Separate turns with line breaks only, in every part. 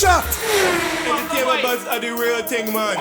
shot.
Entertainment buzz are the real thing, man.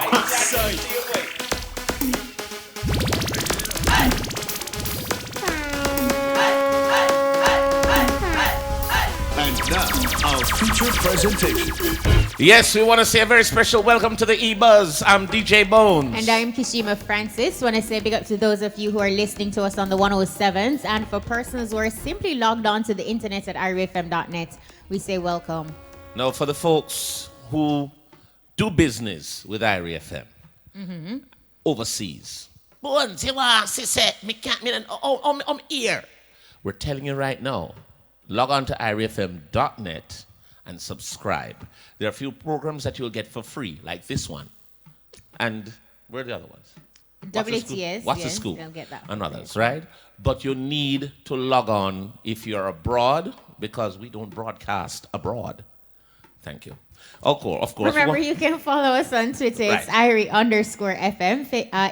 And now, our feature presentation.
Yes, we want to say a very special welcome to the E-Buzz. I'm DJ Bones.
And I'm Kishima Francis. Want to say big up to those of you who are listening to us on the 107s. And for persons who are simply logged on to the internet at irefm.net, we say welcome.
Now, for the folks who do business with Irie FM overseas, Bones, you want to say, I'm here. We're telling you right now, log on to irefm.net and subscribe. There are a few programs that you'll get for free, like this one. And where are the other ones?
WTS.
What's the
yes,
Scoop?
they'll get that.
And others, right? But you need to log on if you're abroad, because we don't broadcast abroad. Thank you. Of course.
Remember, you can follow us on Twitter. It's Irie_FM.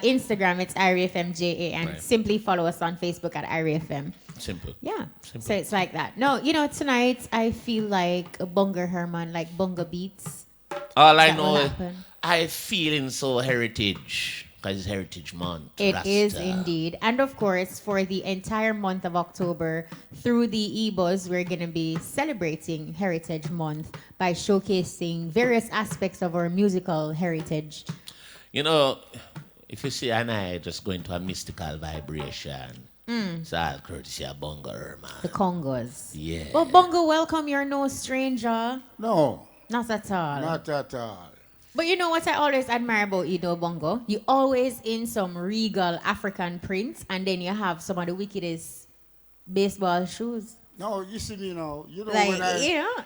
Instagram, it's IrieFMJA. And simply follow us on Facebook at IrieFM.
Simple.
Yeah.
Simple.
So it's like that. No, tonight I feel like a Bongo Herman, like Bongo beats.
All I know, I feeling so heritage, because it's Heritage Month.
It is indeed. And of course, for the entire month of October, through the E-Buzz, we're going to be celebrating Heritage Month by showcasing various aspects of our musical heritage.
You know, if you see and I just go into a mystical vibration, it's all courtesy of Bongo Herman.
The Congos.
Yeah.
Well, Bongo, welcome. You're no stranger.
No.
Not at all.
Not at all.
But you know what I always admire about you, though, Bongo? You always in some regal African prints, and then you have some of the wickedest baseball shoes.
No, you see me now. You know,
like,
when I,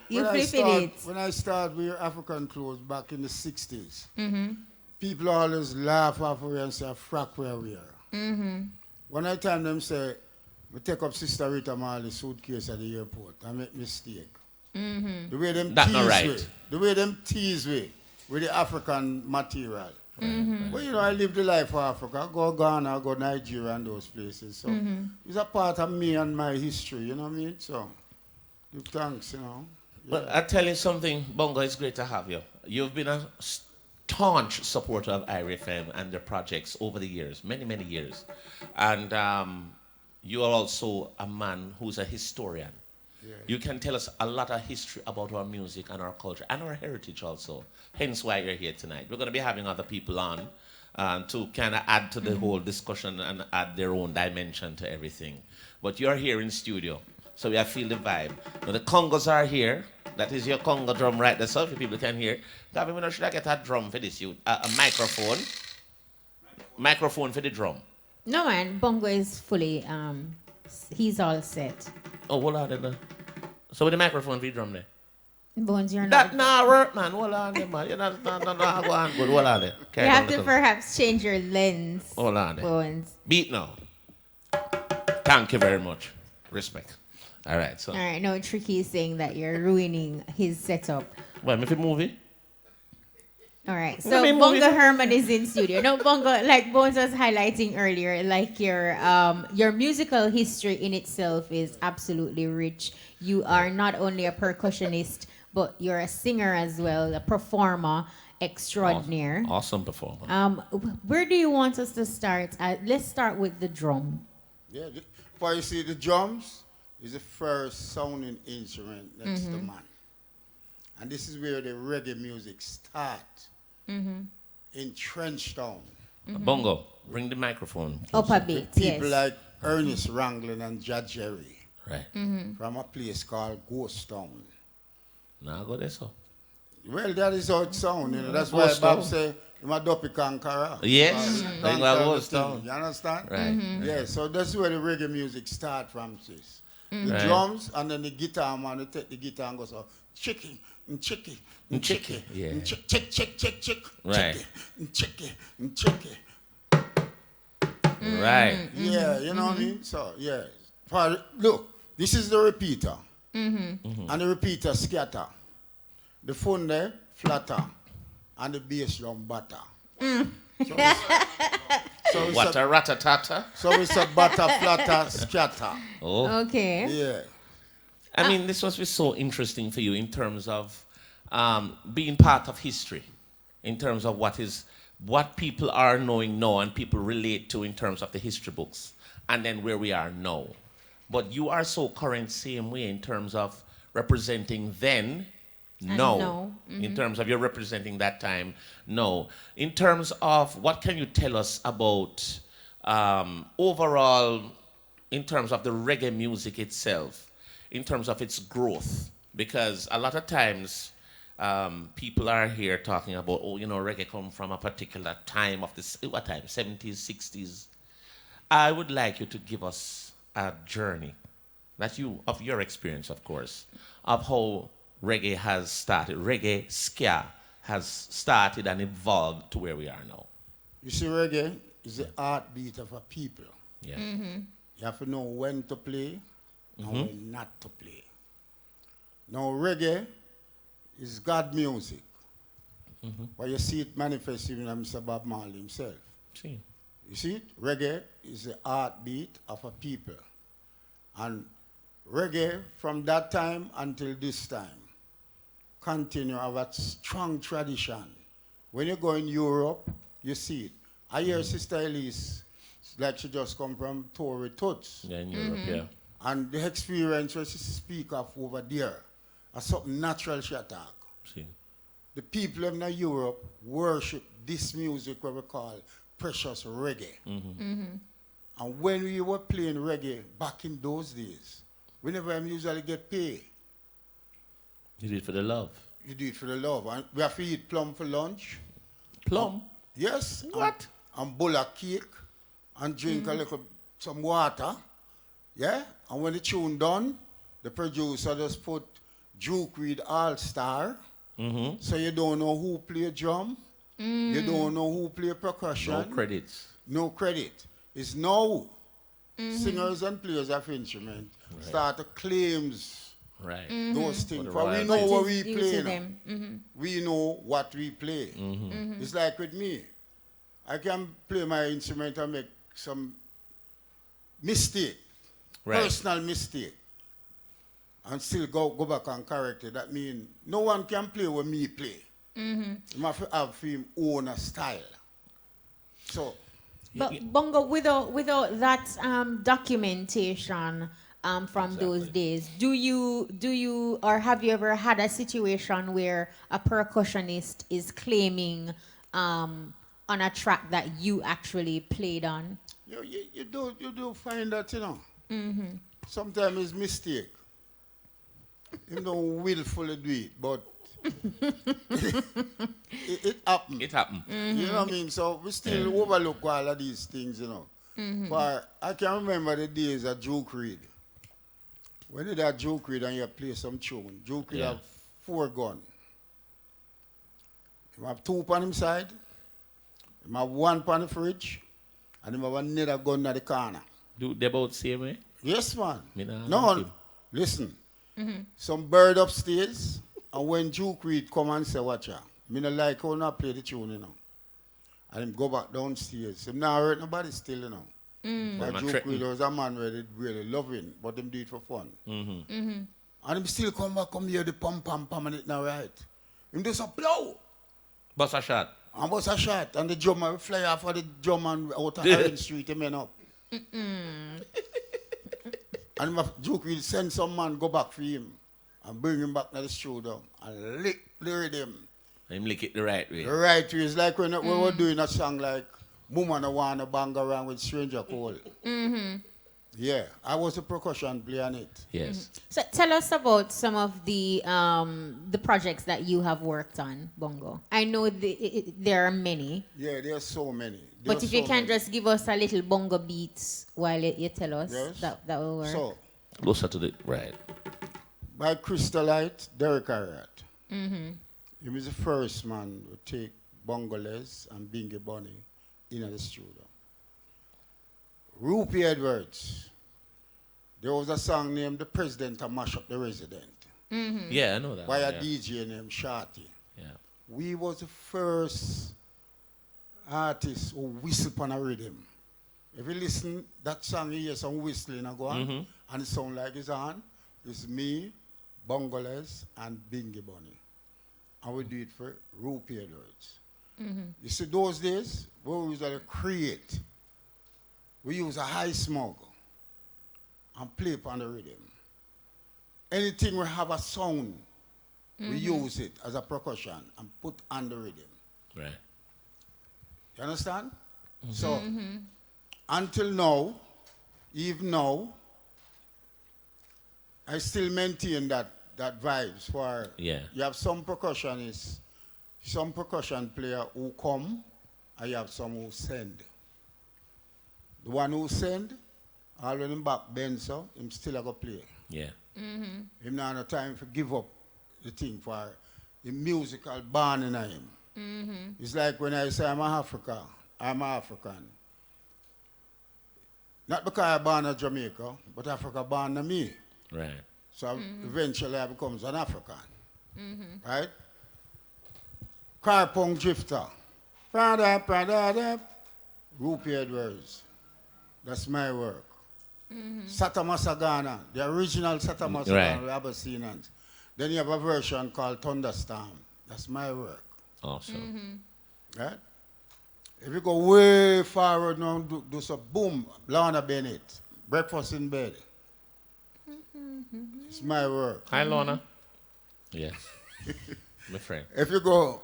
you
when
flipping
I
it.
When I started with African clothes back in the 60s, people always laugh off of me and say, frack where we are. When I tell them, say, we take up Sister Rita Marley's suitcase at the airport, I make mistake. The way them
That's
tease
not right.
me, the way them tease me with the African material. Well, you know, I live the life of Africa. I go Ghana, I go Nigeria and those places. So it's a part of me and my history, you know what I mean? So, give thanks, you know. Yeah.
Well, I tell you something, Bongo, it's great to have you. You've been a staunch supporter of Irie FM and their projects over the years, many, many years. And you are also a man who's a historian.
Yeah.
You can tell us a lot of history about our music and our culture and our heritage also. Hence why you're here tonight. We're going to be having other people on to kind of add to the whole discussion and add their own dimension to everything. But you're here in studio, so we have feel the vibe. Now the Congos are here. That is your Congo drum right there, so if people can hear. Gavin, should I get a drum for this? A microphone? Microphone for the drum.
No, man. Bongo is fully, he's all set.
Oh, hold on then. So with the microphone for the drum there.
Bones, you're
That
not.
nah work, man. Hold on there, man. You're not go on good. Hold on there.
You have to perhaps change your lens.
Hold on there.
Bones.
Beat now. Thank you very much. Respect. All right, so.
All right, no, Tricky is saying that you're ruining his setup.
Well, if you movie.
All right, so
Let me move
Bongo
it.
Herman is in studio. No, Bongo, like Bones was highlighting earlier, like your musical history in itself is absolutely rich. You are not only a percussionist, but you're a singer as well, a performer extraordinaire.
Awesome performer.
Where do you want us to start? Let's start with the drum.
Yeah, for you see, the drums is the first sounding instrument next to man. And this is where the reggae music starts. In Trenchtown.
Bongo, bring the microphone.
Up a bit,
People
yes.
like Ernest Ranglin and Judge Jerry
Right.
from a place called Ghost Town.
Now go there, so.
Well, that is how it sounds, you know. That's
Ghost
why Bob
Town.
say, I'm a dopey conqueror.
Yes. That's why Ghost
the thing.
Town.
You understand?
Right.
Yeah, so that's where the reggae music starts from, sis. The
Right.
drums and then the guitar man, they take the guitar and go so, chicky, and chicky, and chicky,
Yeah.
and chick, chick, chick, chick, chick,
Right.
chicky, and chicky, and chicky.
Right.
Yeah, you know what I mean? So, yeah. Look, this is the repeater. And the repeater scatter. The phone there, flatter. And the bass drum butter. So it's
What a rat-a-tata.
so it's a butter, flatter, scatter.
Oh.
Okay.
Yeah.
I mean, this must be so interesting for you in terms of being part of history in terms of what people are knowing now and people relate to in terms of the history books, and then where we are now. But you are so current same way in terms of representing then, no.
Mm-hmm.
In terms of you're representing that time, no. In terms of what can you tell us about overall, in terms of the reggae music itself, in terms of its growth? Because a lot of times people are here talking about, oh, you know, reggae come from a particular time of this, what time, 70s, 60s. I would like you to give us a journey, that you, of your experience, of course, of how reggae has started, reggae, ska, has started and evolved to where we are now.
You see, reggae is the heartbeat of a people.
Yeah.
You have to know when to play and when not to play. Now, reggae is God music. But you see it manifesting in Mr. Bob Marley himself.
See.
You see it? Reggae is the heartbeat of a people. And reggae, from that time until this time, continue have a strong tradition. When you go in Europe, you see it. I hear Sister Elise, like she just come from Tory Toots.
Yeah, in Europe, yeah.
And the experience where she speak of over there, is something natural she attack.
See.
The people in Europe worship this music what we call precious reggae. And when we were playing reggae back in those days, whenever I usually get paid,
You did it for the love.
you do it for the love. And we have to eat plum for lunch.
Plum?
Yes.
What?
And bowl of cake and drink a little some water. Yeah? And when the tune done, the producer just put Duke Reed All-Star. So you don't know who play drum. You don't know who play percussion.
No credits.
No credit. It's now singers and players of instrument start to claims
Right.
those things.
For
For
the
we know
royalties.
what we
Due
play
to
now.
them.
We know what we play. It's like with me. I can play my instrument and make some mistake,
Right.
personal mistake, and still go back and correct it. That means no one can play what me play. You have to have him own a style. So,
But Bongo, without that documentation from those days, do you or have you ever had a situation where a percussionist is claiming on a track that you actually played on?
you do find that, you know. Sometimes it's mistake. You don't willfully do it, but it happened.
It happened.
You know what I mean? So we still overlook all of these things, you know. But I can remember the days of Duke Reed. When you did Duke Reed and you play some tune, Duke Reed have 4 guns. He have 2 on him side, he have 1 on the fridge, and he have another gun at the corner.
Do they both same way?
Yes, man.
Me nah
No,
like him.
listen. Some bird upstairs, and when Duke Reed come and say, watch out, me not like how not play the tune, you know. And him go back downstairs. Him not hurt nobody still, you know. But
Man
Duke
threaten.
Reed was a man where really loving, but him do it for fun. And him still come back, come here, the pum pum pum, and it not right. Him just a blow.
Bust a shot.
And was a shot, and the drummer fly off of the drum and out of Orange Street, him end up. And Duke will send some man go back for him and bring him back to the studio and lick the rhythm.
Him lick it the right way.
The right way is like when we were doing a song like Woman I Wanna Bang Around with Stranger Cole. Yeah, I was a percussion player on it.
Yes.
So tell us about some of the projects that you have worked on, Bongo. I know there are many.
Yeah, there's so many.
But
There's
if you
so
can
many.
just give us a little bongo beats while you tell us,
Yes.
that will work.
So,
Closer to the right.
by Crystalite, Derek Harriott. He was the first man to take Bongolese and Bingy Bunny in the studio. Rupee Edwards. There was a song named The President to Mash Up the Resident
Yeah, I know that.
by a
yeah.
DJ named Shorty.
Yeah.
We was the first artist who whistle on a rhythm. If you listen, that song you hear some whistling and go on, and it sound like it's on. It's me, Bongolese, and Bingy Bunny. and we do it for rupee words. You see, those days, we used to create. We use a high smog and play upon the rhythm. Anything we have a sound, we use it as a percussion and put on the rhythm.
Right.
You understand? So, until now, even now, I still maintain that vibes for, you have some percussionists, some percussion player who come, and you have some who send. The one who send, all when him back bend so, him still a go play.
Yeah.
Him not have time to give up the thing for the musical born in him. It's like when I say I'm African. Not because I born in Jamaica, but Africa born in me.
Right.
So eventually I becomes an African. Right? Car pong drifter. Rupee Edwards. That's my work. Satama Sagana, the original Satama Sagana, we have seen. Then you have a version called Thunderstorm. That's my work.
Awesome.
Right? If you go way forward now, do some boom, Lana Bennett, Breakfast in Bed. It's my work.
Hi, Lorna. Yes. My friend.
If you go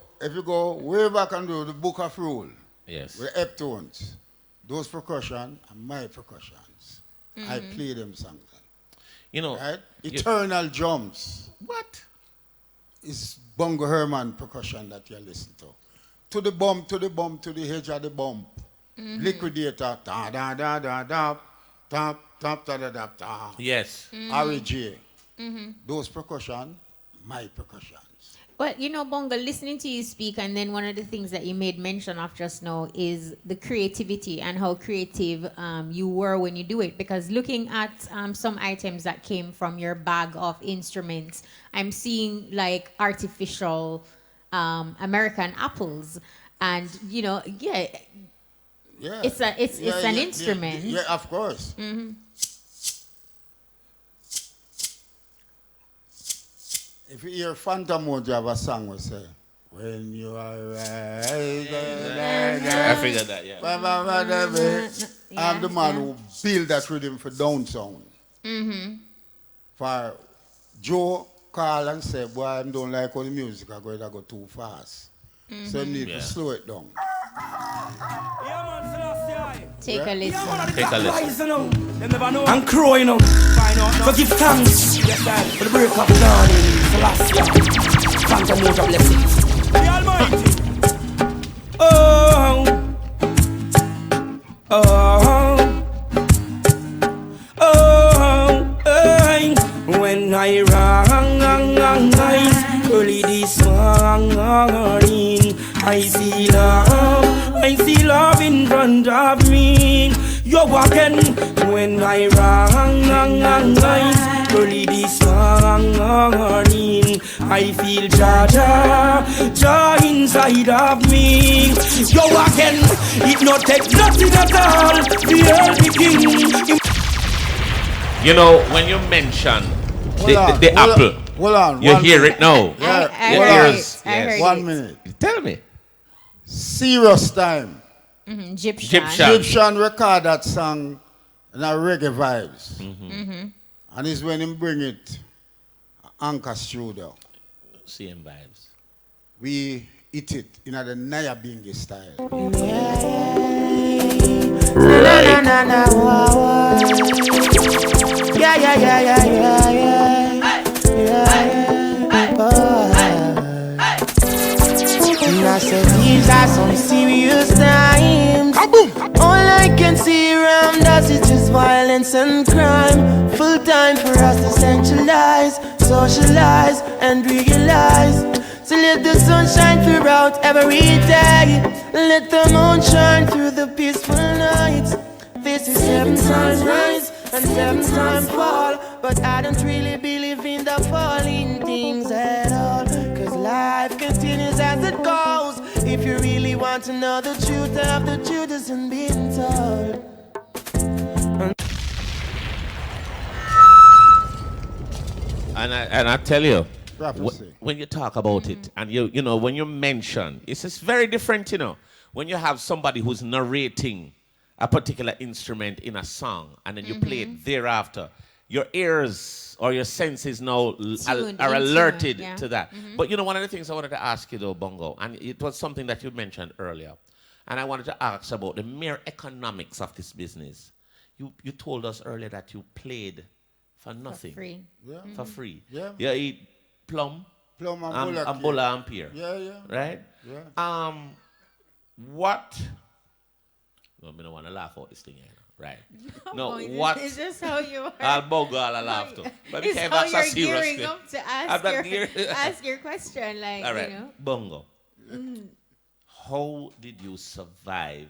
way back and do the Book of Rule,
yes,
with heptones, those percussion are my percussions. I play them songs.
You know,
right? Eternal Drums.
What?
It's Bongo Herman percussion that you listen to. To the bump, to the bump, to the edge of the bump. Liquidator, da da da da da, tap tap da da da da.
Yes.
R.A.J. Those percussion, my percussions.
Well, you know, Bongo, listening to you speak, and then one of the things that you made mention of just now is the creativity and how creative you were when you do it. Because looking at some items that came from your bag of instruments, I'm seeing like artificial American apples, and you know, it's an instrument.
Yeah, of course. If you hear Phantom Mode, you have a song we say, when you are right.
I figured that,
I'm the man who built that rhythm for down sound. For Joe call and say, boy, I don't like all the music, I'm going to go too fast. So you need to slow it down.
Take a listen.
Take a listen.
And crow, you know. So give thanks for the break of dawn in Celestia. Phantom Motor blessings. The Almighty. Oh, oh, oh, hey. When I rise early this morning, I see love in front of me. You're walking when I rise early this morning. I feel joy inside of me. You're walking, it not take nothing at all. Feel the king.
You know, when you mention the apple,
hold on,
you hear it now.
I heard
1 minute.
Tell me.
Serious time.
Egyptian
record that song in a reggae vibes. And it's when him bring it Anchor Studio.
Same vibes.
We eat it in a Naya Bingi style.
I said these are some serious times. All I can see around us is just violence and crime. Full time for us to centralize, socialize and realize. So let the sun shine throughout every day. Let the moon shine through the peaceful nights. This is 7 times rise and 7 times fall. But I don't really believe in the falling things at all. Cause life continues as it goes. If you really want to know the truth of the truth isn't being told.
And I tell you,
Prophecy.
When you talk about it, and you know, when you mention, it's very different, you know, when you have somebody who's narrating a particular instrument in a song, and then you play it thereafter, your ears or your senses now are alerted to that. But you know, one of the things I wanted to ask you though, Bongo, and it was something that you mentioned earlier, and I wanted to ask about the mere economics of this business. You told us earlier that you played for nothing.
For free.
Yeah.
For free.
Yeah.
You eat plum
and
bulla and pear.
Yeah.
Right?
Yeah.
What? No, I don't want to laugh out this thing here. Right. No,
Boy,
what?
Is this how you are?
I'll Bongo, I'll laugh too. But
It's
because
how
that's a
you're
serious
gearing
thing.
up to ask your question, like,
All right,
you know.
Bongo. How did you survive,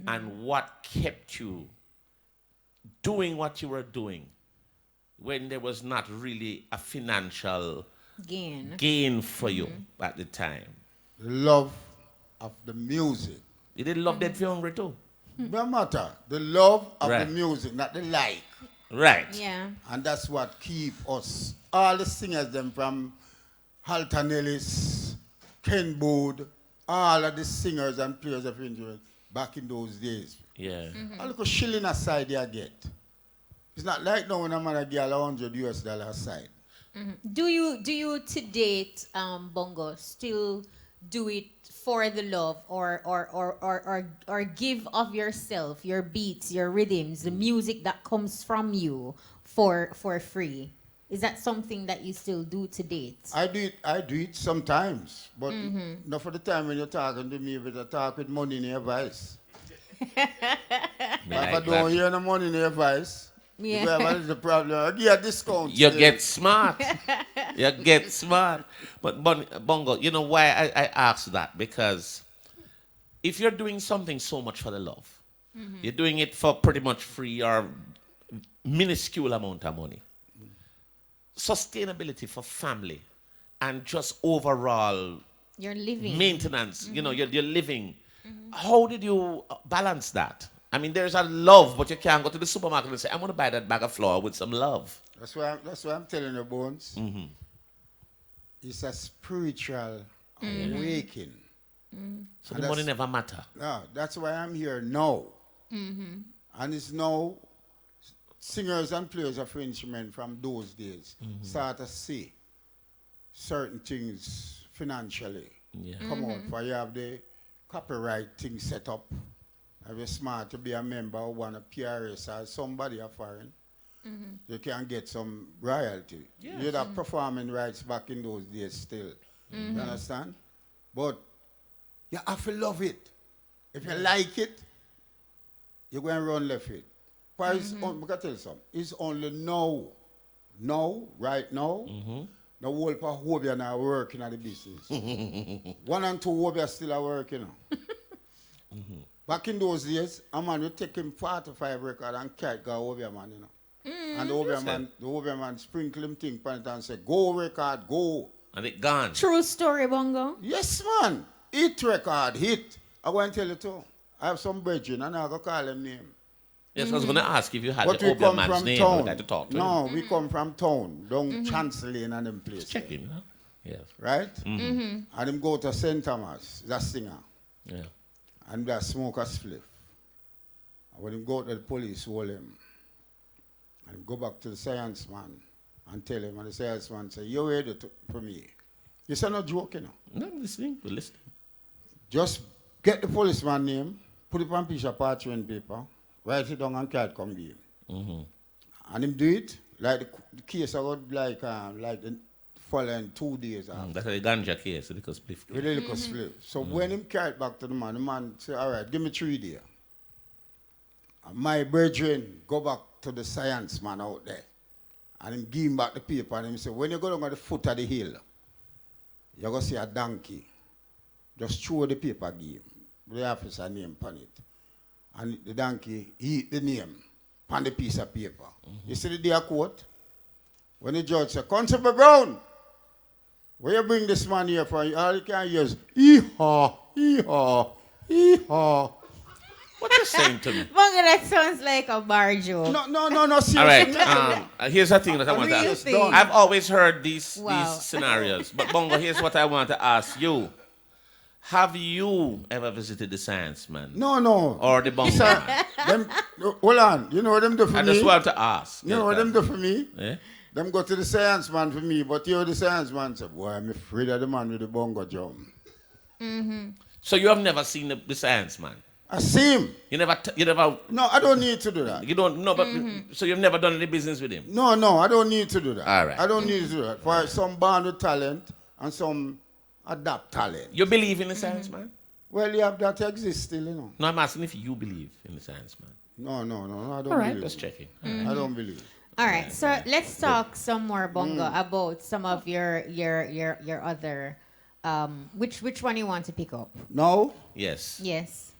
and what kept you doing what you were doing when there was not really a financial gain for you at the time?
The love of the music.
You didn't love Dead Feel Hungry too?
No matter. The love of
Right.
the music, not the like.
Right.
Yeah.
And that's what keep us, all the singers them from Halton Ellis, Ken Bood, all of the singers and players of instrument back in those days.
Yeah.
A little shilling aside they get. It's not like now when a man a girl $100 aside.
Do you to date, Bongo, still do it for the love or give of yourself, your beats, your rhythms, the music that comes from you for free? Is that something that you still do to date?
I do it sometimes, but not for the time when you're talking to me, but I talk with money in your voice. If I don't hear no money in your voice, what is the problem? I give a discount.
You get smart. You get smart. But Bongo, you know why I ask that? Because if you're doing something so much for the love, you're doing it for pretty much free or minuscule amount of money. Sustainability for family and just overall
You're living.
maintenance, you know, you're living. How did you balance that? I mean, there's a love, but you can't go to the supermarket and say, I'm going to buy that bag of flour with some love.
That's why I'm telling you, Bones. It's a spiritual awakening.
So the money never matter.
No, that's why I'm here now. And it's now singers and players of instrument from those days start to see certain things financially come out. For you have the copyright thing set up. If you're smart to be a member of one of PRS or somebody of foreign, you can get some royalty. You'd have performing rights back in those days still. You understand? But you have to love it. If you like it, you're going to run left it. But it's I can tell you something. It's only now, right now, the whole part Hobia now working at the business. 1 and 2 Hobia still are working now. Back in those days, a man would take him 45 record and carry go Hobia man, you know. And the Hobia man sprinkle him thing on it and say, go record, go.
And it gone.
True story, Bongo.
Yes, man. Hit record, hit. I'm going to tell you too. I have some brethren and I'm going to call them name.
Yes, I was going to ask if you had
But
the
we
Obia
come
man's
from
name.
town.
We'd like to talk to
No,
him.
we come from town. Down Chancellor Lane and them places.
Check him, huh? Yes.
Right? And him go to St. Thomas, that singer.
Yeah.
And that smoke a spliff. And when him go to the police, hold him. And him go back to the science man and tell him, and the science man say, you ready for me? You say no joke, you know.
No, I'm listening. We're listening.
Just get the policeman name, put it on a piece of parchment paper, write it down and card come give him. And him do it, like the case I got like the following 2 days after.
That's a ganja case, a little spliff.
With a little split. So when him carried back to the man say, all right, give me 3 days. And my brethren go back to the science man out there. And him give him back the paper and him say, when you go down at the foot of the hill, you're going to see a donkey. Just throw the paper give him. The officer name on it. And the donkey eat the name on the piece of paper. You see the day quote? When the judge said, Constable Brown, where you bring this man here for? All you can hear is, hee-haw, hee-haw, hee-haw.
What you saying to me?
Bongo, that sounds like a bar joke.
No, seriously.
All right. Here's the thing that I want to ask.
thing.
I've always heard these
Wow.
scenarios, but Bongo, here's what I want to ask you. Have you ever visited the Science Man?
No.
Or the Bongo
Sir,
Man?
hold on. You know what them do for
I
me?
just want to ask.
You know what them do for me?
Yeah?
Them go to the Science Man for me, but you the Science Man say, boy, I'm afraid of the man with the bongo drum.
So you have never seen the Science Man?
I see him.
You never.
No, I don't need to do that.
You don't know, but so you've never done any business with him?
No, I don't need to do that.
All right.
I don't need to do that. For some born with talent and some adapt talent.
You believe in the Science Man?
Well, you have that exist still, you know.
No, I'm asking if you believe in the Science Man.
No, I don't
All right,
believe.
just checking.
I don't believe.
All right, so let's talk some more, Bongo, about some of your other. Which one you want to pick up?
No,
Yes.
Yes.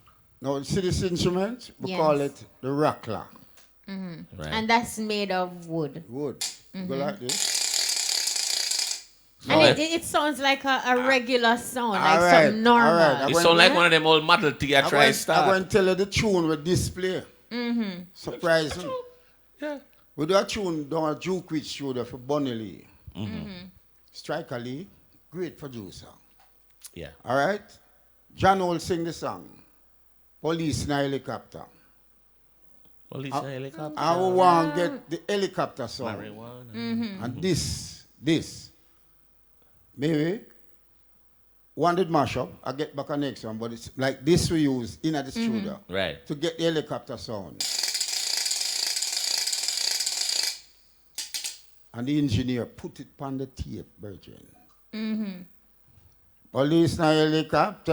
no, see this instrument? We
Yes.
call it the rockla.
Right.
And that's made of wood.
Wood. Go like this.
And it sounds like a regular sound, like
all right,
something normal.
all right.
You sound like one of them old Model T I try
I'm
start.
going to tell you the tune with display. Surprising.
Yeah.
We do a tune down a Juke Witch studio for Bunny Lee. Striker Lee, great producer.
Yeah.
All right? John will sing the song. Police in a helicopter.
Police and helicopter.
I will want to get the helicopter song.
Marijuana.
And this. Maybe one did mash up. I get back a next one, but it's like this we use in the studio
Right.
to get the helicopter sound. And the engineer put it on the tape, Virgin. Police in a helicopter.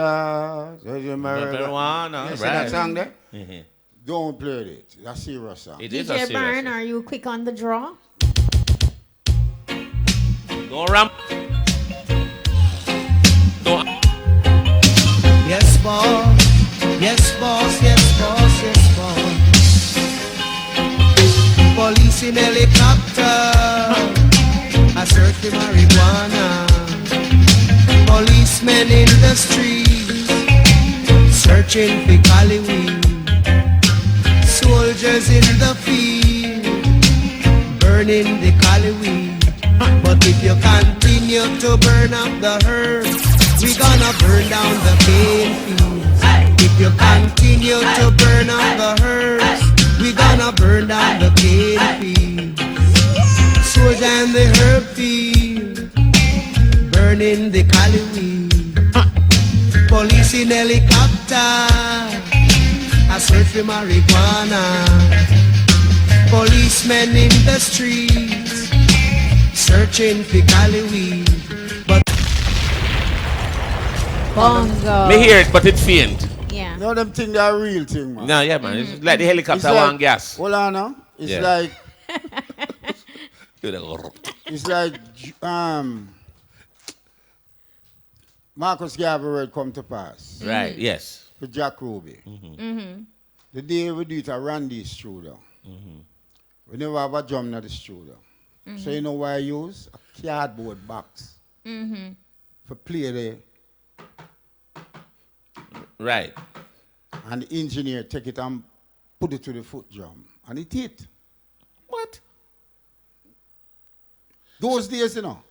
Marijuana.
You see that
Right.
song there?
Mhm.
Don't play it. It's a serious song.
It is a
DJ
serious.
Byrne, are you quick on the draw?
Don't ram. Don't.
Yes, boss. Yes, boss. Yes, boss. Yes, boss. Police in helicopter. I search for marijuana. Policemen in the streets. Searching for Cali weed. Soldiers in the field. Burning the Cali weed. But if you continue to burn up the herbs, we gonna burn down the cane fields. If you continue to burn up the herbs, we gonna burn down the cane fields. Soldier in the herb field, burning the Cali weed. Police in helicopter, I search for marijuana. Policemen in the streets, searching for Cali weed. But
Bongo.
Me hear it, but it faint.
Yeah.
You know them thing that are real thing, man.
No, yeah, man. It's like the helicopter
It's
one gas.
Hold on now. It's
Yeah.
like
Do the-
it's like Marcus Garvey word come to pass
Right. Yes.
for Jack Ruby. The day we do it at Randy's studio. We never have a drum in the studio. So you know why I use? A cardboard box. For play there.
Right.
And the engineer take it and put it to the foot drum. And it hit.
What?
Those days, you know,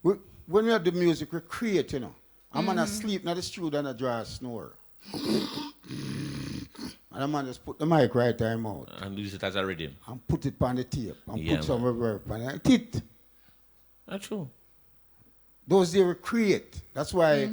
when we have the music, we create, you know. I'm gonna sleep in the studio and I draw a snore. And the man just put the mic right time out
And use it as a rhythm.
and put it on the tape and
Yeah,
put some reverb on it. It.
That's true.
Those days we create. That's why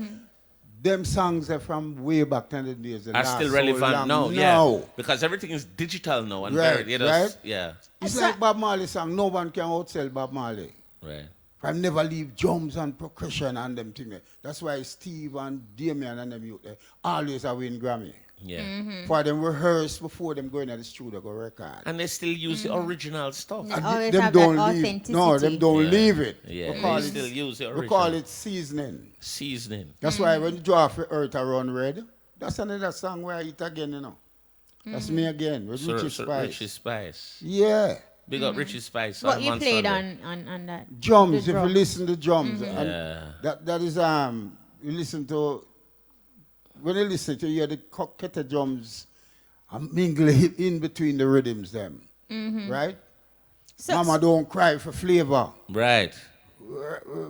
them songs are from way back in the days. They
Are
last
still
so
relevant
long.
now. Yeah. Because everything is digital now. And
Right,
very, you know,
right.
Yeah.
It's like Bob Marley song. No one can outsell Bob Marley.
Right.
I never leave drums and percussion and them things. That's why Steve and Damien and them youth always are win Grammy.
Yeah.
For them rehearse before them go into the studio go record.
And they still use the original stuff.
They
And
always
them
have
don't
that
leave.
authenticity.
No, them don't
Yeah.
leave it.
Yeah.
We call
They
it,
still use the original.
we call it seasoning.
Seasoning.
That's why when you draw for Earth Around Red, that's another song where I eat again, you know. That's me again, with Richie Spice.
Richie Spice.
Yeah.
Big up Richie Spice.
What you
on
played
Sunday.
on that?
Drums,
The
if you
drums.
listen to drums.
Yeah.
And that is, you listen to, when you listen to, you hear the kettle drums and mingle in between the rhythms them. Right? Mama don't cry for flavor.
Right.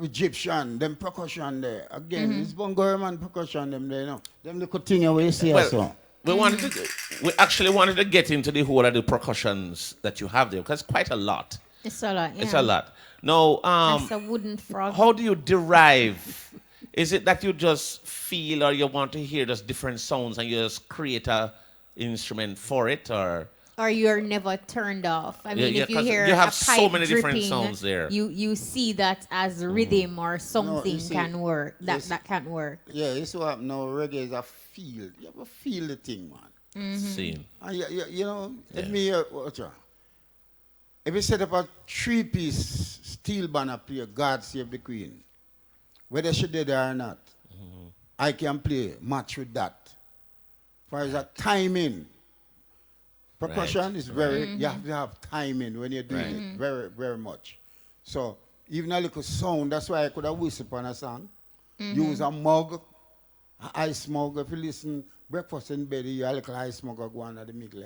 Egyptian, them percussion there. Again, it's Bongo Herman percussion them there, you know. Them little thing you see so.
We actually wanted to get into the whole of the percussions that you have there, because quite a lot.
It's a lot, yeah.
It's a lot. No,
it's a wooden frog.
how do you derive? Is it that you just feel, or you want to hear just different sounds and you just create a instrument for it, or
you're never turned off? I mean, if you
'cause
hear
you have
a
so
pipe
many different
dripping,
sounds there.
You see that as rhythm or something
see,
can work. That can work.
Yeah, it's what now reggae is a feel. You ever feel the thing, man?
Scene.
And you know, let me hear what you. If you set up a 3-piece steel band up here, God Save the Queen, whether she did it or not, I can play match with that. For as a timing, percussion is very, you have to have timing when you're doing it, very, very much. So even a little sound, that's why I could have whistled on a song. Use a mug, an ice mug. If you listen, breakfast in bed, you have a little ice mug go on at the middle.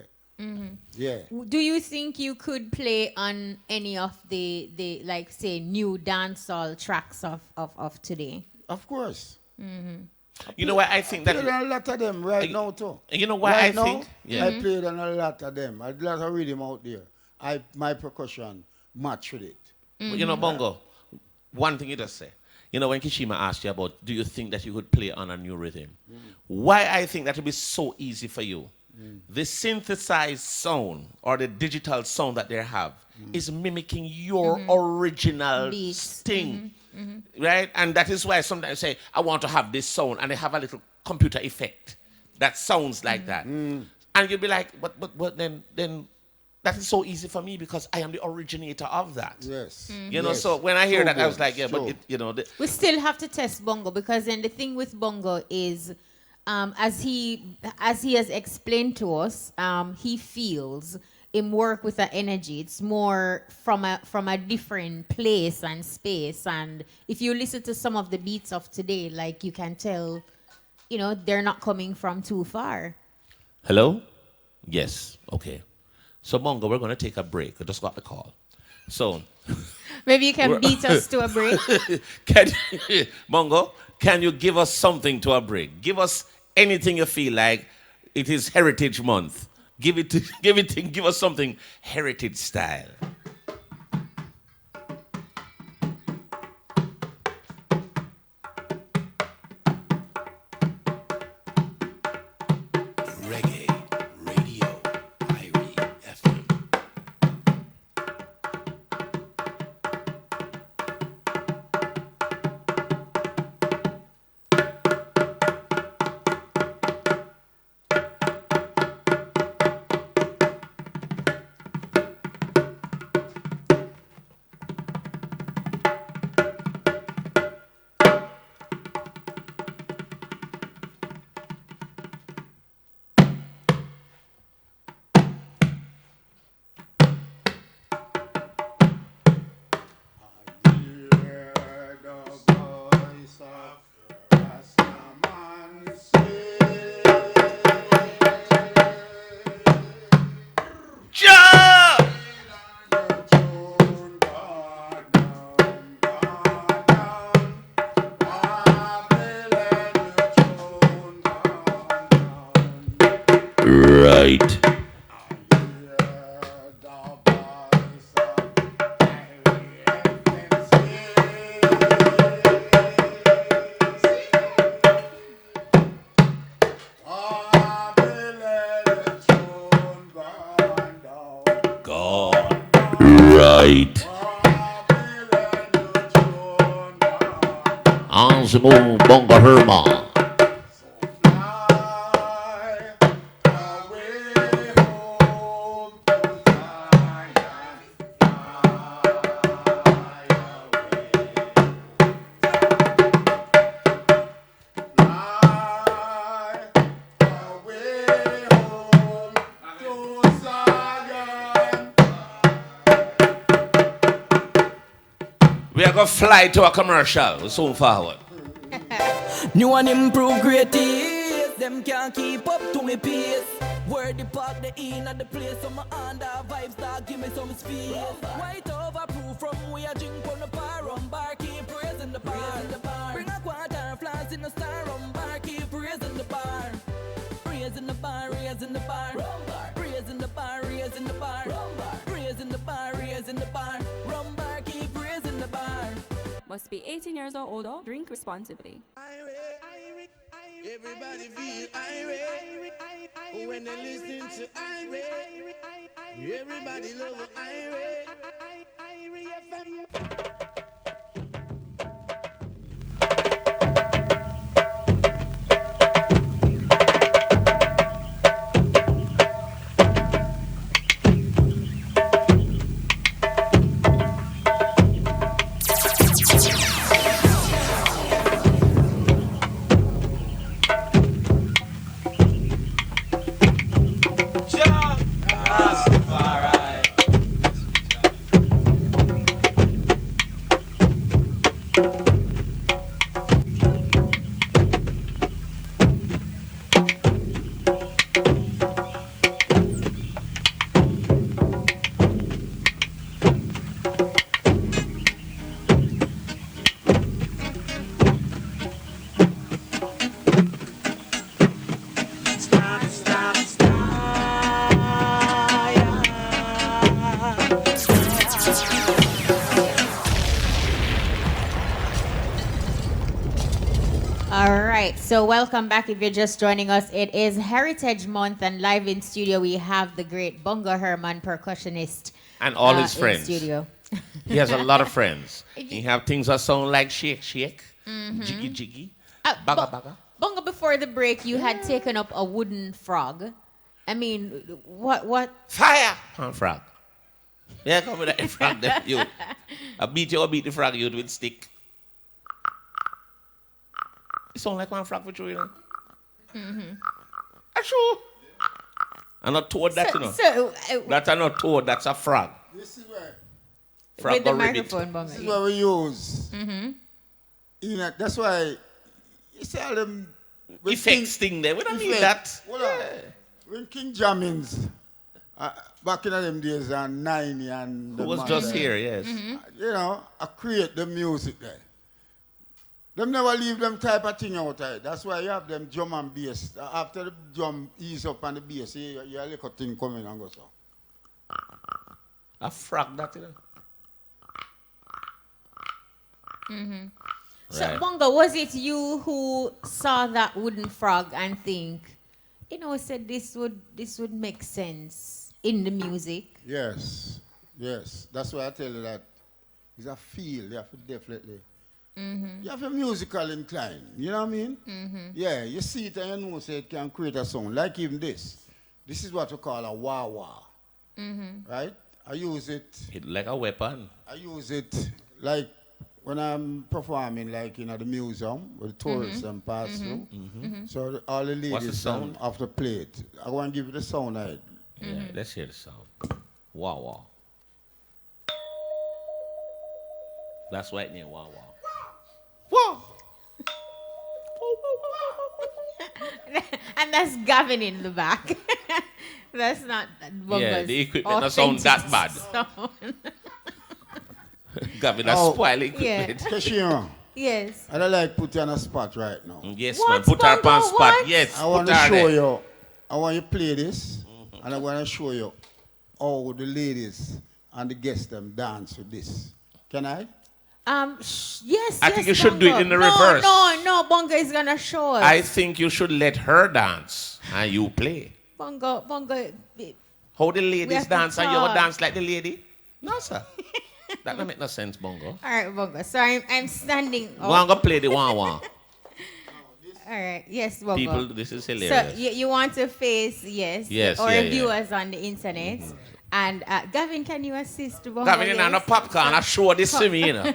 Yeah.
Do you think you could play on any of the like, say, new dancehall tracks of today?
Of course.
You know what I think
I played on a lot of them right now too.
You know what
right
I
now,
think? Yeah.
I played on a lot of them. I had a lot of rhythm out there. My percussion match with it.
You know, Bongo, one thing you just say. You know, when Kishima asked you about, do you think that you could play on a new rhythm? Why I think that would be so easy for you. The synthesized sound or the digital sound that they have is mimicking your original
Beats.
sting. Right? And that is why sometimes I say, I want to have this sound, and they have a little computer effect that sounds like that. And you'll be like, but then that is so easy for me because I am the originator of that.
Yes.
You know,
Yes.
so when I hear
So
that, I was
good.
like, yeah,
So-
but it, you know,
We still have to test Bongo, because then the thing with Bongo is, as he has explained to us, he feels him work with the energy. It's more from a different place and space. And if you listen to some of the beats of today, like, you can tell, you know, they're not coming from too far.
Hello? Yes. Okay. So, Bongo, we're going to take a break. I just got the call. So,
Maybe you can beat us to a break.
Bongo, can you give us something to a break? Give us anything you feel like. It is Heritage Month. Give us something heritage style.
Reggae Radio, Irie FM.
Hear the voice of Rastaman say,
Ja!
your tune gone down, Babylon, your tune gone down.
Right.
Hear the voice of IRFM
God. Right. Anzimo Bongo Herman. We are going to fly to a commercial soon forward.
New and improved great is. Them can't keep up to me pace. Word the park, the in at the place, so my under vibes that give me some speed. White over proof from we a drink on the bar, rum bar, keep praising the bar. Bring a quarter, flash in the star, rum bar, keep praising the bar. Raising the bar, raising the bar, raising the bar, raising the bar, raising the bar, raising the bar, rum bar, keep raising the bar.
Must be 18 years or older. Drink responsibly.
Everybody feel irate when they listen to irate. Everybody love irate.
So welcome back if you're just joining us. It is Heritage Month and live in studio we have the great Bongo Herman, percussionist.
And all his friends.
Studio.
He has a lot of friends. He have things that sound like shake, jiggy, jiggy, baga, baga.
Bongo, before the break, you had taken up a wooden frog. I mean, what?
Fire! Pan frog. Yeah, come with that frog there, you. I beat you or beat the frog, you with stick. It sound like one frog for you, you know. Sure. I'm not told that, you know. That's not toad, that's a frog.
This is where.
Frog
with the microphone, Bongo.
This is what we use. You know, that's why you see all them
effects thing there. We don't need that.
When King Jammins, back in them days, and 90 and
who was just here, yes.
You know, I create the music there. Them never leave them type of thing out there. That's why you have them drum and bass. After the drum ease up on the bass, you have a little thing coming and go so.
A frog that, you know.
So, Bongo, was it you who saw that wooden frog and think, you know, said this would make sense in the music?
Yes, yes. That's why I tell you that it's a feel. You have to definitely. You have a musical incline. You know what I mean? Yeah, you see it and you know say it can create a song. Like even this. This is what we call a wah-wah. Right? I use it.
It's like a weapon.
I use it like when I'm performing like in the museum with the tourists and pass through. So all the ladies have to play it. I want to give you the sound of it.
Yeah, let's hear the sound. Wow, wow. That's why it named wow, wow. Wow.
And that's Gavin in the back. That's not Bongo's.
Yeah, the equipment not sound that bad. Gavin, that's spoil equipment.
Kashima.
Yes.
I don't like put you on a spot right now.
Yes, man. Put her on spot. Yes.
I want to show you. I want you to play this, and I want to show you how the ladies and the guests them dance with this. Can I?
Yes.
I think you should do it in the reverse.
No, Bongo is gonna show us.
I think you should let her dance and you play.
Bongo.
How the ladies dance and you dance like the lady? No, sir. That don't make no sense, Bongo.
All right, Bongo. So I'm standing up.
Bongo play the wah-wah.
All right. Yes, Bongo.
People, this is hilarious.
So you want to face, yes, or viewers on the internet. And Gavin, can you assist Bongo?
Gavin, you know, no popcorn. I show this to me, you know.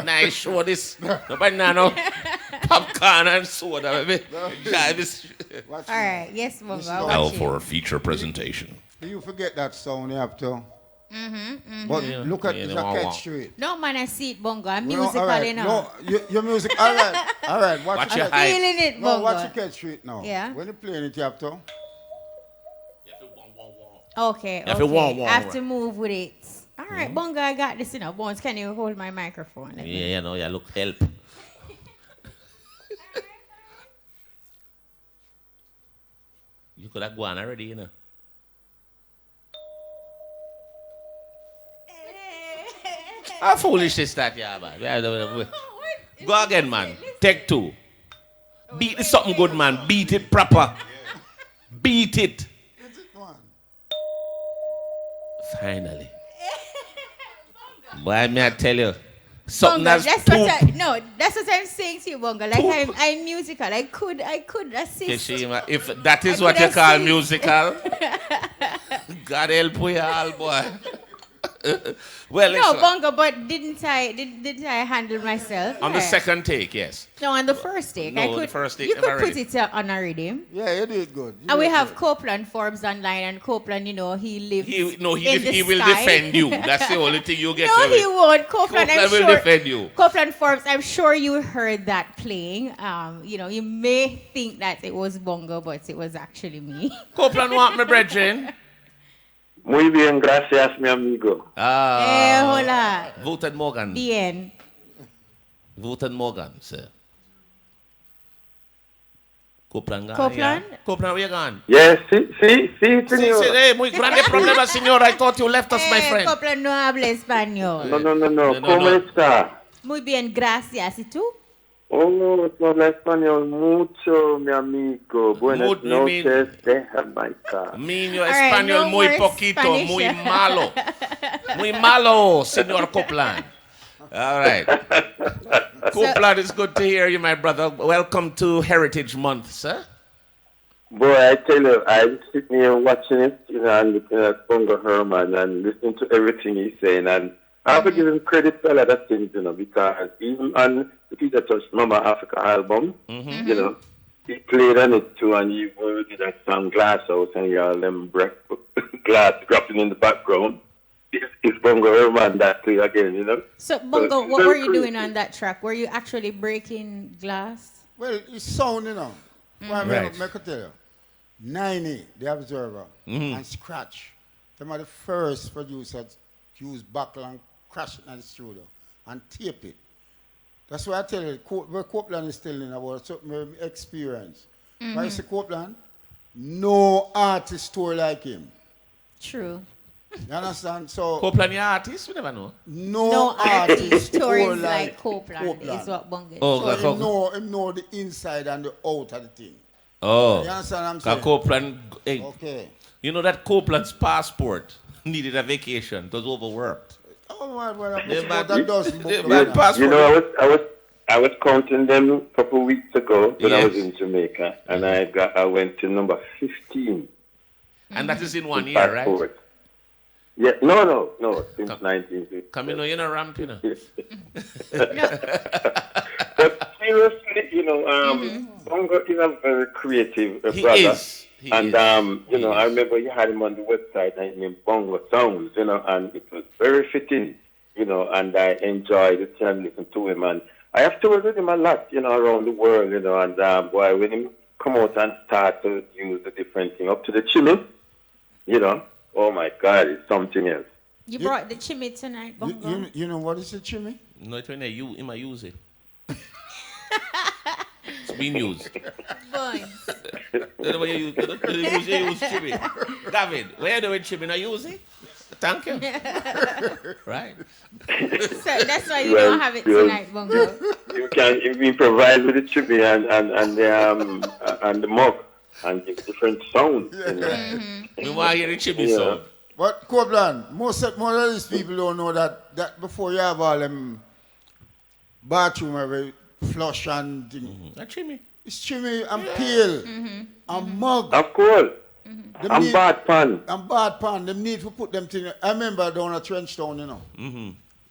Nice show this. Nobody know popcorn and soda, baby.
All right. Yes, Bongo.
Now for a feature presentation.
Do you forget that sound you have to? But look at this catch to it.
No, man, I see it, Bongo. I'm musical
enough. No, your music. All right.
Watch your
feeling it, Bongo.
Watch your catch to it now.
Yeah.
When you're playing it, you have to.
Okay,
have to
okay.
warm,
I have
right.
to move with it. All right, Bongo, I got this, Bones, can you hold my microphone? Let me-
Yeah, yeah, look, help. You could have gone already, How foolish is that, yeah, man? Go again, man. Take 2. Beat it something good, man. Beat it proper. Beat it. Finally. Boy, may I tell you, something
Bongo,
that's
that's what I'm saying to you, Bongo. Like I'm musical. I could assist.
if that is what you call musical, God help we all, boy. Well,
No,
listen,
Bongo, but didn't I handle myself?
on the
Yeah.
second take, yes.
No, on the first take.
No, the first take
You
never
could put
ready.
it on a rhythm.
Yeah, you did good.
And we have Copeland Forbes online, and Copeland, he lives
He
in the
will
sky.
defend you. That's the only thing you get.
No,
away.
he won't. Copeland, I'm
will
sure.
defend you.
Copeland Forbes, I'm sure you heard that playing. You may think that it was Bongo, but it was actually me.
Copeland want me, brethren.
Muy bien, gracias, mi amigo.
Hola.
Voted Morgan.
Bien.
Voted Morgan, sir. Copeland gone.
Copeland?
Yeah. Copeland, where you gone?
Yes, sí, señor.
Sí, muy grande problema, señor. I thought you left us, my friend.
Copeland no habla español.
No. ¿Cómo está?
Muy bien, gracias. ¿Y tú?
Oh, no habla español mucho, mi amigo. Buenas noches de Jamaica.
Miño
All right,
español
no
muy
more
poquito,
Spanish.
muy malo. Muy malo, señor Copeland. All right. Copeland, it's good to hear you, my brother. Welcome to Heritage Month, sir.
Boy, I tell you, I'm sitting here watching it, and looking at Bongo Herman and listening to everything he's saying. And I have to give him credit for a lot of things, because even on the Peter Touch Mama Africa album, he played on it too, and he did that song Glass House, and you all them glass dropping in the background. It's Bongo Herman that play again,
So, Bongo, what were you doing on that track? Were you actually breaking glass?
Well, it's sound, Well,
Right.
I could tell you. 90, The Observer, and Scratch. Them are the first producers to use buckle and crash it in the studio and tape it. That's why I tell you, where Copeland is telling about something experience. When I say Copeland, no artist tour like him.
True.
You understand? So
Copeland, your artist? We never know.
No artist stories like Copeland is what Bongo is.
Oh,
so him know the inside and the out of the thing.
Oh.
You understand what I'm saying?
Copeland, hey,
Okay.
you know that Copeland's passport needed a vacation. It was overworked.
Oh, well,
bad-
doesn't book
the
like
bad
that.
passport.
I was counting them a couple of weeks ago when I
Yes.
was in Jamaica, and I went to number 15.
And that is in 1
in
year, right?
passport. Yeah, no, since 1950.
Come in, you're not ramp,
But seriously, Bongo is a very creative
He
brother.
is. He
And
is.
I remember you had him on the website, and his name Bongo Sounds, and it was very fitting, and I enjoyed it and listened to him. And I have toured with him a lot, around the world, and boy, when he come out and start to use the different thing up to the chimney, oh my God, it's something else.
You brought the chimney tonight, Bongo.
You know what is a chimney?
No, it's when you might use it. It's being used.
Bones.
You use Chibi. David, what you doing, Chibi? Not use it? Thank you. Right.
So that's why you don't have it tonight, Bongo.
You can improvise with the chimney and the mug and give different sounds.
We want to hear the Chibi sound.
But Copeland, most of these people don't know that before you have all them bathroom every flush and thing.
That Chibi.
It's chimney and pail and mug.
Of course.
Them
And
need-
bad pan.
And bad pan. Them need to put them thing. I remember down at Trenchtown,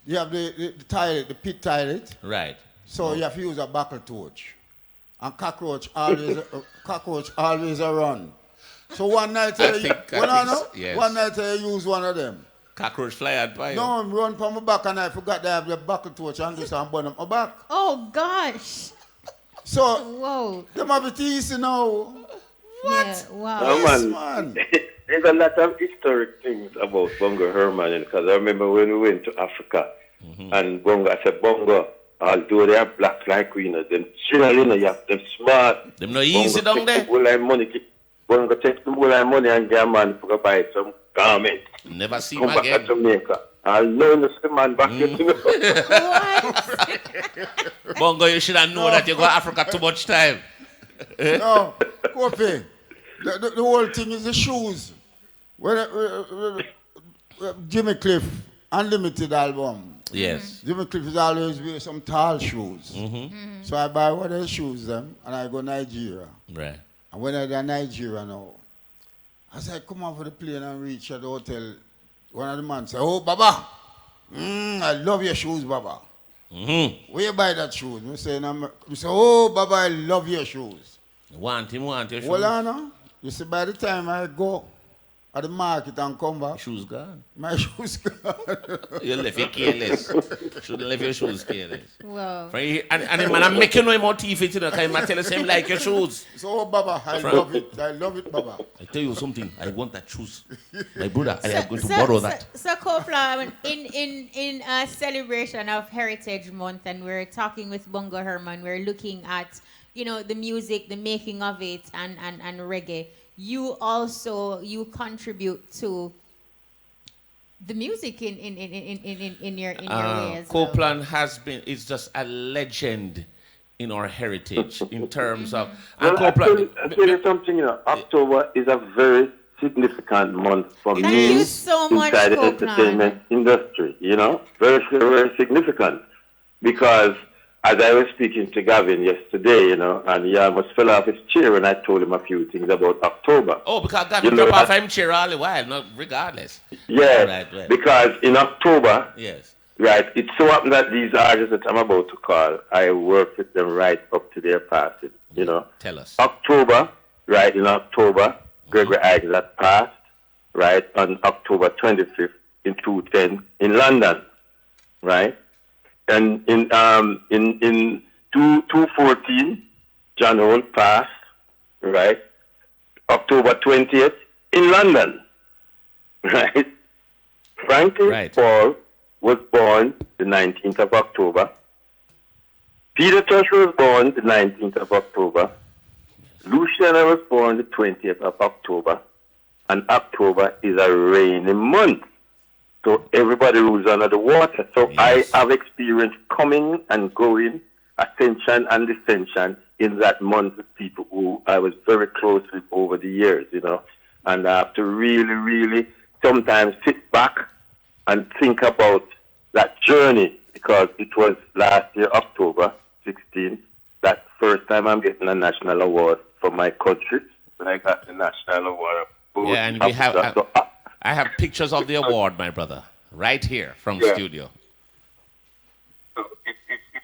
You have the toilet, the pit toilet.
Right.
So you have to use a buckle torch. And cockroach always a run. So one night one night I use one of them.
Cockroach fly at by you.
No, I run from my back and I forgot to have the buckle torch and just burn up my back.
Oh gosh.
So
Whoa.
them have it easy now.
What? Yeah, wow.
Oh,
Yes,
man.
man.
there's a lot of historic things about Bongo Herman, because I remember when we went to Africa, and Bongo, I said, Bongo, although they are black like we, them children, you have them smart.
Them no easy down there.
Bongo take the whole of money and get a man to go buy some garment.
Never see
Come
him
back
again.
to Jamaica. I'll learn the same man back here.
Bongo, you should have known that you go to Africa too much time.
No, Kofi, the whole thing is the shoes. Jimmy Cliff, Unlimited album.
Yes.
Jimmy Cliff is always wear some tall shoes. So I buy one of the shoes them and I go Nigeria.
Right.
And when I go Nigeria now, I said, come on for the plane and reach at the hotel. One of the man said, oh, Baba, I love your shoes, Baba. Where you buy that shoes? I say, oh, Baba, I love your shoes.
Want your shoes?
Well, I know. You see, by the time I go at the market and come back,
shoes gone.
My shoes gone.
You left your careless. Shouldn't leave your shoes careless.
Wow.
And the man, I'm making no more teeth, you know, because I tell the same like your shoes.
So, Baba, I love it. I love it, Baba.
I tell you something. I want that shoes. My brother, I am going to borrow that.
So Copeland, in a celebration of Heritage Month, and we're talking with Bongo Herman, we're looking at, the music, the making of it, and reggae. You contribute to the music in your way as well.
Copeland is just a legend in our heritage in terms of.
Well, I'll tell you something. October is a very significant month for
Thank
me
you so much,
inside the
Copeland.
entertainment industry. Very, very significant, because as I was speaking to Gavin yesterday, and he almost fell off his chair when I told him a few things about October.
Oh, because Gavin dropped off his chair all the while, not regardless.
Yeah, right. Because in October,
yes,
right, it so happened that these artists that I'm about to call, I worked with them right up to their passing,
Tell us.
October, right, in October, Gregory Isaacs had passed, right, on October 25th in 2010 in London, right? And in 2014, John Holt passed, right? October 20th in London, right? Frankie Paul was born the 19th of October. Peter Tosh was born the 19th of October. Luciana was born the 20th of October. And October is a rainy month. So everybody rules under the water. So yes. I have experienced coming and going, ascension and descension in that month with people who I was very close with over the years, And I have to really, really sometimes sit back and think about that journey, because it was last year, October 16th, that first time I'm getting a national award for my country. When I got the national award.
Yeah, and I have pictures of the award, my brother, right here from studio.
So it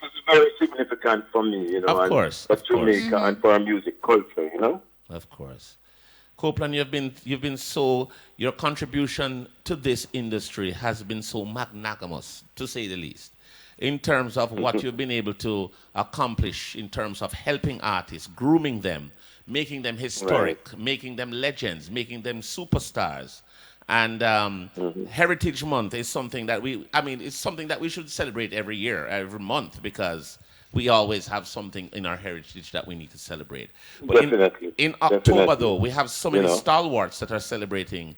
was very significant for me,
Of course.
For Jamaica and for our music culture,
Of course. Copeland, your contribution to this industry has been so magnanimous, to say the least, in terms of what you've been able to accomplish in terms of helping artists, grooming them, making them historic, making them legends, making them superstars. And Heritage Month is something that it's something that we should celebrate every year, every month, because we always have something in our heritage that we need to celebrate. But
Definitely.
In October, though, we have so many stalwarts that are celebrating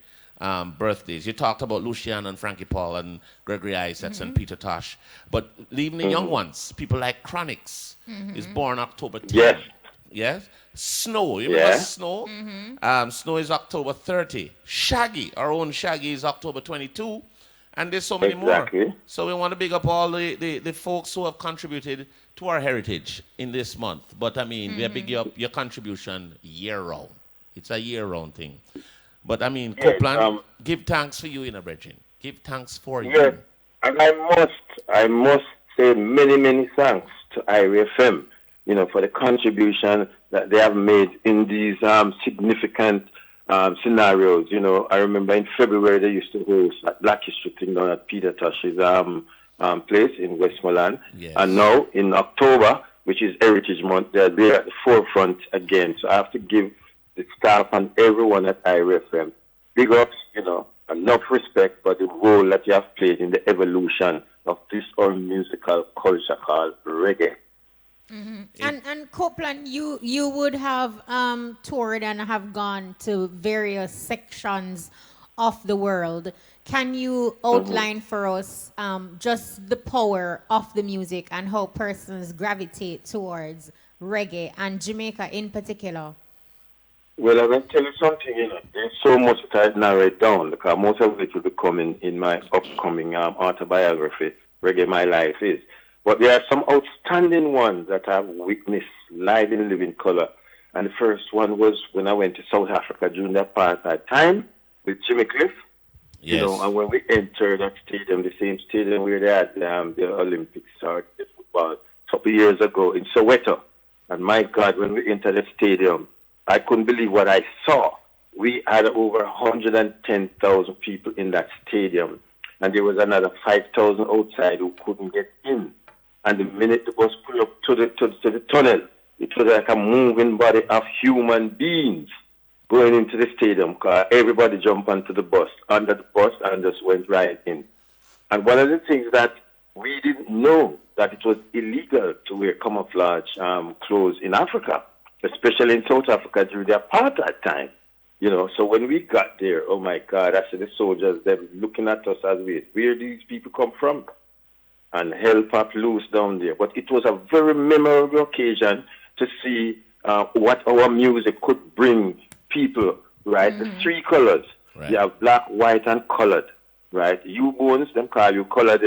birthdays. You talked about Luciano and Frankie Paul and Gregory Isaacs and Peter Tosh. But even the young ones, people like Chronix is born October 10th. Yes. Snow, you remember Snow? Snow is October 30. Shaggy, our own Shaggy, is October 22. And there's so many more. So we want to big up all the folks who have contributed to our heritage in this month. But we are big up your contribution year-round. It's a year-round thing. But Copeland, give thanks for you, brethren. Give thanks for you.
And I must say many, many thanks to IRFM, for the contribution that they have made in these significant scenarios. I remember in February they used to host a Black History thing down at Peter Tosh's place in Westmoreland. Yes. And now in October, which is Heritage Month, they're at the forefront again. So I have to give the staff and everyone at IRFM big ups, enough respect for the role that you have played in the evolution of this our musical culture called reggae.
And Copeland, you would have toured and have gone to various sections of the world. Can you outline for us just the power of the music and how persons gravitate towards reggae and Jamaica in particular?
Well, I will tell you something, there's so much that I narrow it down because most of it will be coming in my upcoming autobiography, Reggae My Life Is. But there are some outstanding ones that I've witnessed live in living color. And the first one was when I went to South Africa during that apartheid time with Jimmy Cliff.
Yes.
And when we entered that stadium, the same stadium where they had the Olympics or the football a couple of years ago in Soweto. And my God, when we entered the stadium, I couldn't believe what I saw. We had over 110,000 people in that stadium. And there was another 5,000 outside who couldn't get in. And the minute the bus pulled up to the tunnel, it was like a moving body of human beings going into the stadium. Because everybody jumped onto the bus, under the bus, and just went right in. And one of the things that we didn't know, that it was illegal to wear camouflage clothes in Africa, especially in South Africa during the apartheid time. So when we got there, oh my God, I said the soldiers, they're looking at us as where these people come from? And hell popped loose down there. But it was a very memorable occasion to see what our music could bring people, right? The three colors. Right. You have black, white, and colored, right? You bones, them call you colored,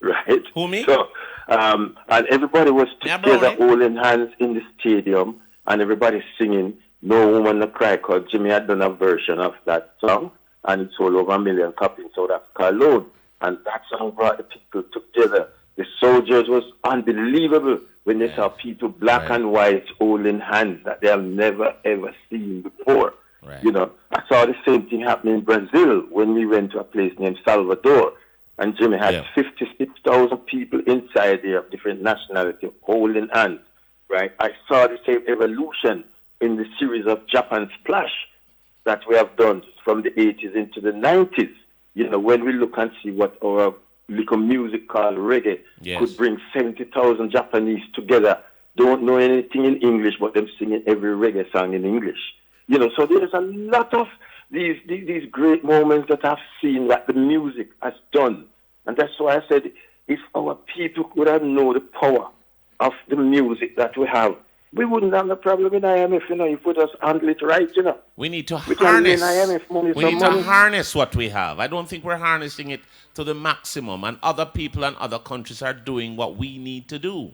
right?
Who, me?
So, and everybody was together holding hands in the stadium, and everybody singing No Woman No Cry, because Jimmy had done a version of that song, and it sold over 1 million copies in South Africa alone. And that song brought the people together. The soldiers was unbelievable when they saw people black and white holding hands that they have never, ever seen before. Right. I saw the same thing happen in Brazil when we went to a place named Salvador. And Jimmy had 56,000 people inside there of different nationalities holding hands. Right? I saw the same evolution in the series of Japan Splash that we have done from the 80s into the 90s. When we look and see what our little music called reggae could bring 70,000 Japanese together, don't know anything in English, but them singing every reggae song in English. So there's a lot of these great moments that I've seen that the music has done. And that's why I said, if our people could have known the power of the music that we have, we wouldn't have a problem in IMF, if we just handle it right,
We need to harness.
We need
to harness what we have. I don't think we're harnessing it to the maximum, and other people and other countries are doing what we need to do.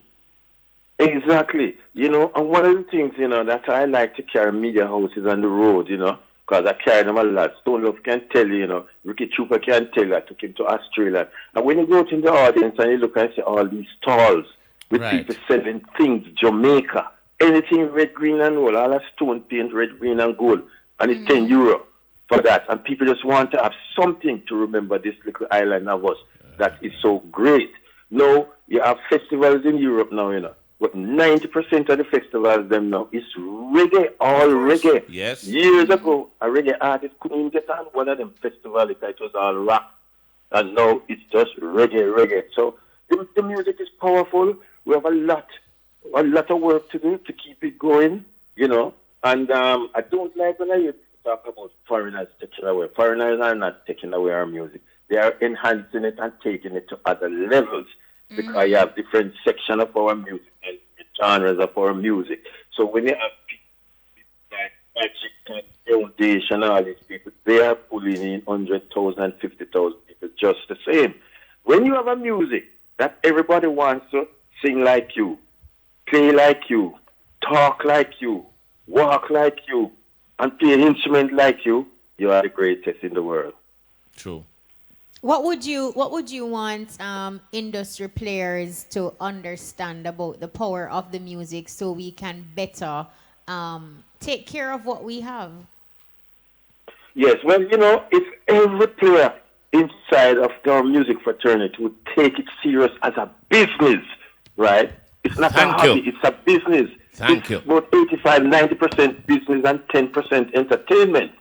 Exactly. And one of the things, that I like to carry media houses on the road, because I carry them a lot. Stone Love can tell you, Ricky Trooper can tell you, I took him to Australia. And when you go to the audience and you look and see all these stalls with people selling things, Jamaica, anything red, green, and gold, all that stone paint, red, green, and gold. And it's €10 for that. And people just want to have something to remember this little island of us that is so great. Now, you have festivals in Europe now, But 90% of the festivals them now is reggae, all reggae.
Yes.
Years ago, a reggae artist couldn't even get on one of them festivals. It was all rock. And now it's just reggae. So the music is powerful. We have a lot of work to do to keep it going, And I don't like when I hear people talk about foreigners taking away. Foreigners are not taking away our music. They are enhancing it and taking it to other levels because you have different sections of our music and genres of our music. So when you have people like Magic and Foundation, all these people, they are pulling in 100,000, 50,000 people just the same. When you have a music that everybody wants to sing like you, play like you, talk like you, walk like you, and play an instrument like you are the greatest in the world.
True.
What would you want industry players to understand about the power of the music so we can better take care of what we have?
Yes, well, if every player inside of our music fraternity would take it serious as a business, right? It's not a hobby, it's a business.
Thank you.
About 85-90% business and 10% entertainment.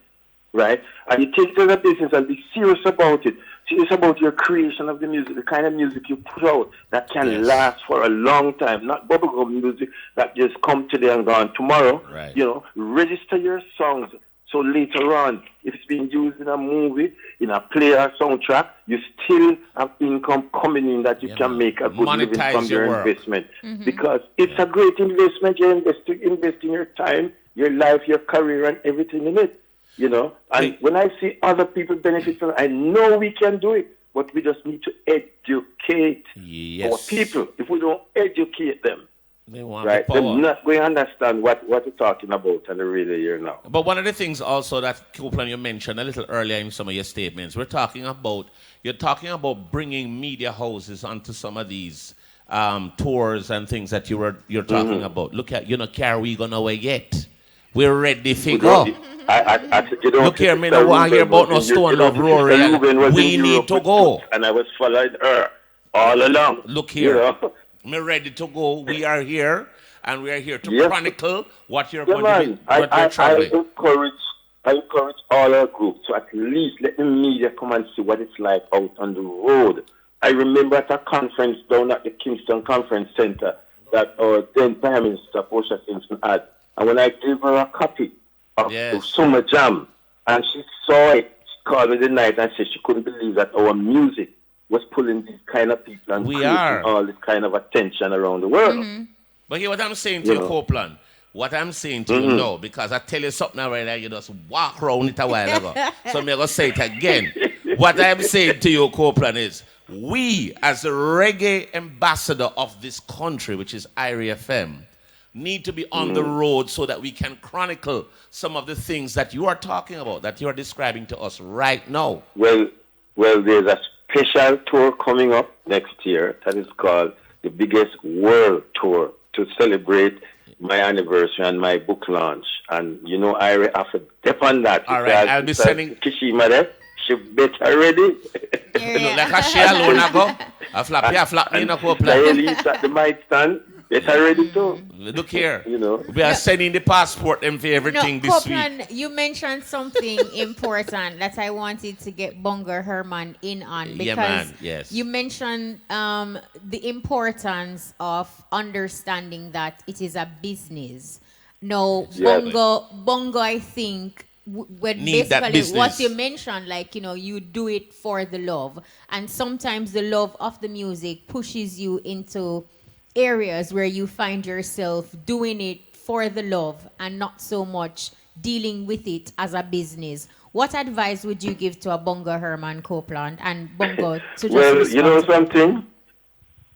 right? And you take it as a business and be serious about it. Serious about your creation of the music, the kind of music you put out that can last for a long time. Not bubblegum music that just come today and gone tomorrow.
Right.
You know, register your songs. So later on, if it's being used in a movie, in a play or soundtrack, you still have income coming in that you can make a good living from your investment. Because it's a great investment. You're investing your time, your life, your career, and everything in it. You know, and when I see other people benefit from it, I know we can do it, but we just need to educate our people. If we don't educate them, right, they're not going to understand what we're talking about on the radio here now.
But one of the things also that Copeland, you mentioned a little earlier in some of your statements, you're talking about bringing media houses onto some of these tours and things that you're talking about. Look at, Care We Gone Away Yet. We're ready to go. Look here, me, I want to hear about no Stone Love Rory. We need to go.
And I was following her all along.
Look here. We're ready to go. We are here. And we are here to chronicle what you're going to be.
I encourage all our groups to at least let the media come and see what it's like out on the road. I remember at a conference down at the Kingston Conference Center that our then Prime Minister, Portia Simpson, had. And when I gave her a copy of the Summer Jam, and she saw it, she called me the night and said she couldn't believe that our music was pulling these kind of people and creating all this kind of attention around the world.
But hear what I'm saying to you, Copeland. What I'm saying to you now, because I tell you something right now, you just walk around it a while ago. So I'm going to say it again. What I'm saying to you, Copeland, is we, as the reggae ambassador of this country, which is IRI FM, need to be on the road so that we can chronicle some of the things that you are talking about, that you are describing to us right now.
Well, there's a special tour coming up next year that is called the biggest world tour to celebrate my anniversary and my book launch. And, I have to dip on that.
All right, I'll be sending...
Kishima there. She better ready.
Like a share alone ago. I flap me in a Copeland.
At the mic stand. Better ready too.
Look here. We are sending the passport and for everything this
Copeland,
week.
you mentioned something important that I wanted to get Bongo Herman in on, because you mentioned the importance of understanding that it is a business. No, Bongo, I think, when basically what you mentioned, like, you do it for the love, and sometimes the love of the music pushes you into areas where you find yourself doing it for the love and not so much dealing with it as a business. What advice would you give to a Bongo Herman, Copeland, and Bongo to just
Well, you know something?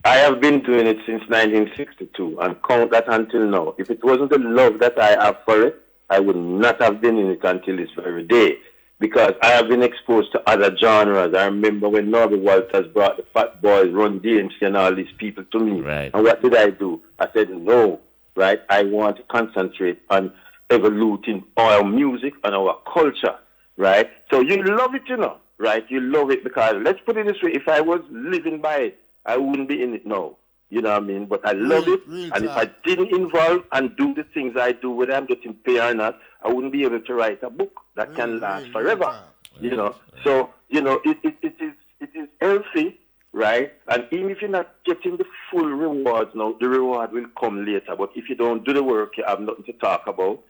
I have been doing it since 1962 and count that until now. If it wasn't the love that I have for it, I would not have been in it until this very day. Because I have been exposed to other genres. I remember when Norbert Walters brought the Fat Boys, Run DMC, and all these people to me.
Right.
And what did I do? I said, no, right? I want to concentrate on evoluting our music and our culture, right? So you love it, right? You love it because, let's put it this way, if I was living by it, I wouldn't be in it now. You know what I mean? But I love it. And if I didn't involve and do the things I do, whether I'm getting paid or not, I wouldn't be able to write a book that can last forever. So, it is healthy, right? And even if you're not getting the full rewards now, the reward will come later. But if you don't do the work, you have nothing to talk about,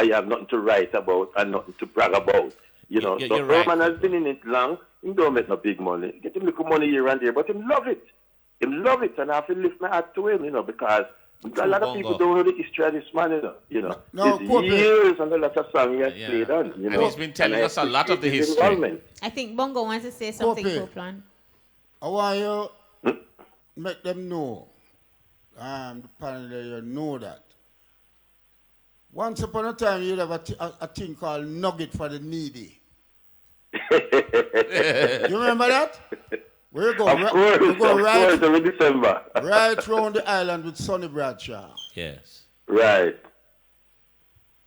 you have nothing to write about, and nothing to brag about. So Herman has been in it long. He don't make no big money. He get him little money here and there, but he love it. He love it, and I have to lift my hat to him, because a lot of people don't know the history of this man, It's years and a lot of songs he has played on,
And he's been telling us a lot of the history.
I think Bongo wants to say something, Copeland.
I want you make them know, the panel there, you know that. Once upon a time, you have a thing called Nugget for the Needy. You remember that? We go right
every December.
Right round the island with Sonny Bradshaw.
Yes.
Right.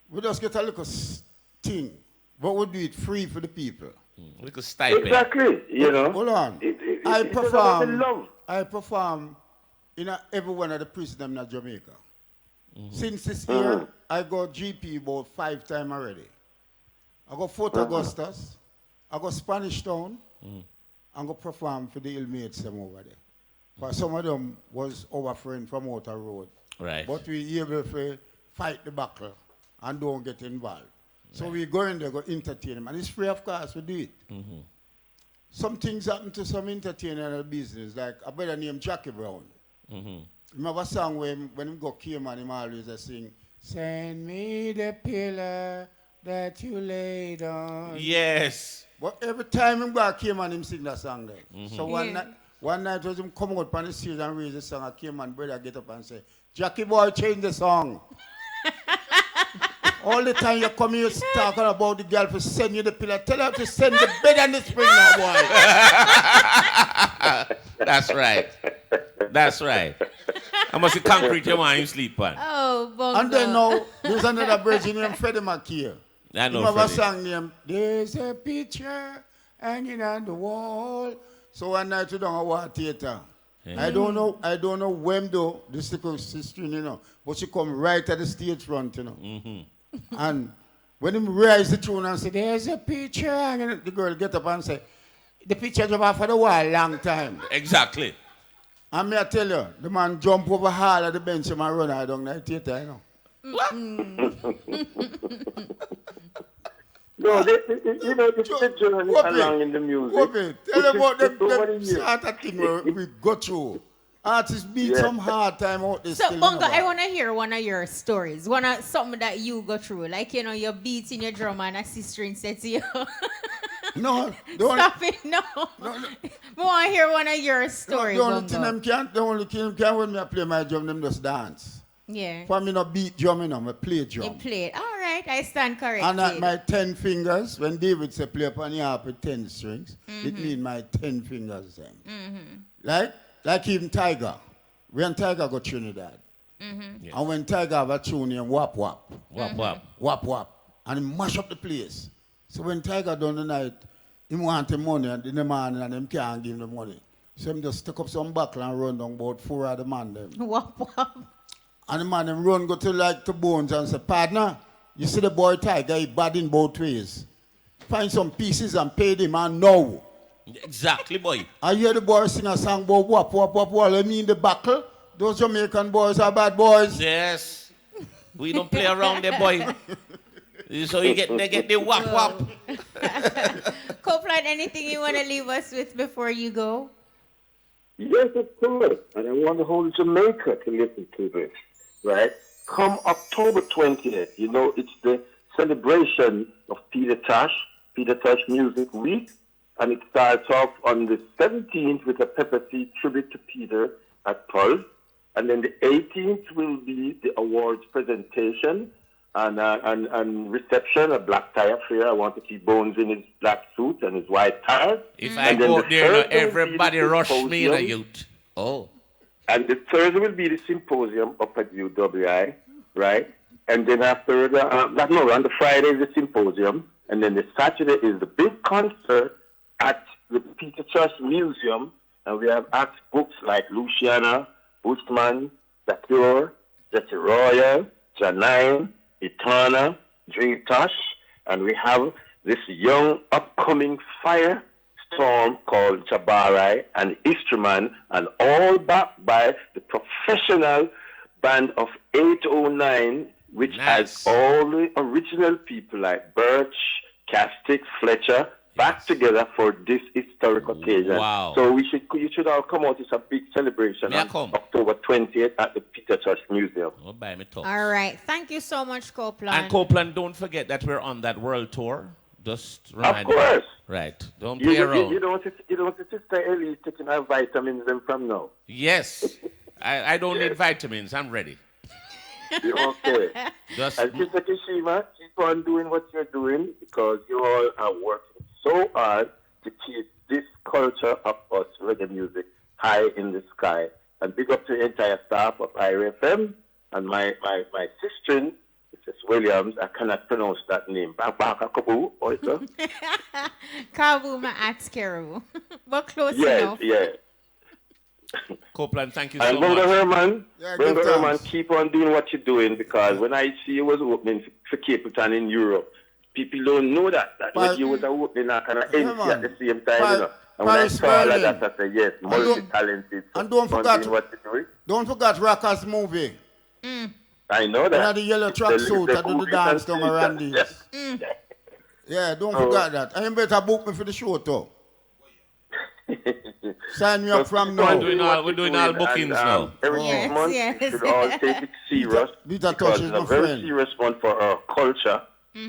We just get a little thing, but we do it free for the people.
Little stipend.
Exactly.
Hold on. I perform in every one of the prisons in Jamaica. Since this year, I got GP about 5 times already. I go Fort Augustus. I go Spanish Town. And go perform for the illmates them over there. Because some of them was our friend from Outer Road.
Right.
But we able to fight the battle and don't get involved. So we go in there, go entertain them. And it's free of cost, we do it. Some things happen to some entertainer business, like a brother named Jackie Brown. Remember a song when he go Cayman, he always sing, "Send me the pillow that you laid on."
Yes.
But every time he go Cayman, him sing that song there. So one night was him come out on the stage and raise the song, and Cayman brother get up and say, "Jackie boy, change the song." All the time you come here talking about the girl for send you the pillow, tell her to send the bed and the spring now, boy.
That's right. That's right. How much the concrete you want you sleep on?
Oh, Bongo.
And then now, there's another bridge named Freddie McKee.
I know
You have a
Freddie.
song named, "There's a picture hanging on the wall." So one night we don't go to theater. I don't know when though, this sister, you know, but she come right at the stage front, you know. And when him raise the tune and say, "There's a picture," and the girl get up and say, "The picture jump off for the wall long time."
Exactly.
And me I tell you, the man jump over hard at the bench and run out down the theater, you know.
No, you know, it's the journey along in the music.
Tell about them
over the years.
sort of thing where we go through. Artists beat some hard time out there.
So,
still,
Bongo,
you know,
I want to hear one of your stories. One of something that you go through. Like, you know, you're beating your drum and a sister said to you.
No, don't.
Stop it, no. We want to hear one of your stories,
The only thing
Bongo.
them can't, the only thing them can when me play my drum, them just dance.
Yeah.
For me not beat drum, you know, me play
You
drum.
played. All right, I stand corrected.
And at my 10 fingers, when David say play upon the harp with 10 strings, it mean my 10 fingers then. Like even Tiger. When Tiger go Trinidad. And when Tiger have a tune named Wap Wap.
Wap wap.
Wap Wap. And he mash up the place. So when Tiger done the night, he want the money and in the morning and them can't give him the money. So him just stick up some buckle and run down about 4 of the man them.
Wap wap.
And the man them run go to like to Bones and say, "Partner, you see the boy Tiger, he bad in both ways. Find some pieces and pay him and now."
Exactly, boy.
I hear the boys sing a song about wap wap wap wap. I mean the buckle. Those Jamaican boys are bad boys.
Yes. We don't play around there, boy. So they get the wap wap.
Copeland, anything you want to leave us with before you go?
Yes, of course. And I want the whole Jamaica to listen to this, right? Come October 20th, you know, it's the celebration of Peter Tosh Music Week. And it starts off on the 17th with a Pepper Seed tribute to Peter at Pulse. And then the 18th will be the awards presentation and reception, a black tie affair. I want to see Bones in his black suit and his white tie.
If I go there, now, everybody rush me in a youth. Oh.
And the Thursday will be the symposium up at UWI, right? And then after on the Friday is the symposium. And then the Saturday is the big concert at the Peter Trust Museum. And we have acts books like Luciana, Boostman, The Cure, Jesse Royal, Janine, Etana, Dre Tosh, and we have this young upcoming firestorm called Jabari and Easterman, and all backed by the professional band of 809, which has all the original people like Birch, Castic, Fletcher, back together for this historic occasion.
Wow.
So you should all come out. It's a big celebration on October 20th at the Peter Church Museum.
Oh, buy me top.
All right. Thank you so much, Copeland.
And Copeland, don't forget that we're on that world tour. Just remind
Of course.
You. Right. Don't play around.
You don't want to Sister Ellie taking her vitamins them from now.
Yes. I don't need vitamins. I'm ready.
You're okay.
Just
and Sister Kishima, keep on doing what you're doing because you all are working so hard to keep this culture of us reggae music high in the sky. And big up to the entire staff of IRFM and my sister, Mrs. Williams. I cannot pronounce that name. Kabu,
Kabu Ma'atskeru. But close enough.
Yes.
Copeland, thank you so
and
much.
Bongo Herman,
Yeah,
Bongo Herman, keep on doing what you're doing because when I see you was opening for Capleton in Europe, people don't know that reggae was a opening act and an MC at the same time, you know. And when I saw all of that, I said, yes, multi-talented.
And don't forget Rockers movie.
I know that.
And the yellow tracksuit, I do the dance down around this. Yeah, don't forget that. And you better book me for the show, too. Sign me up from now.
We're doing all bookings now.
Every month, we should all take it serious. Because it's a very serious one for our culture,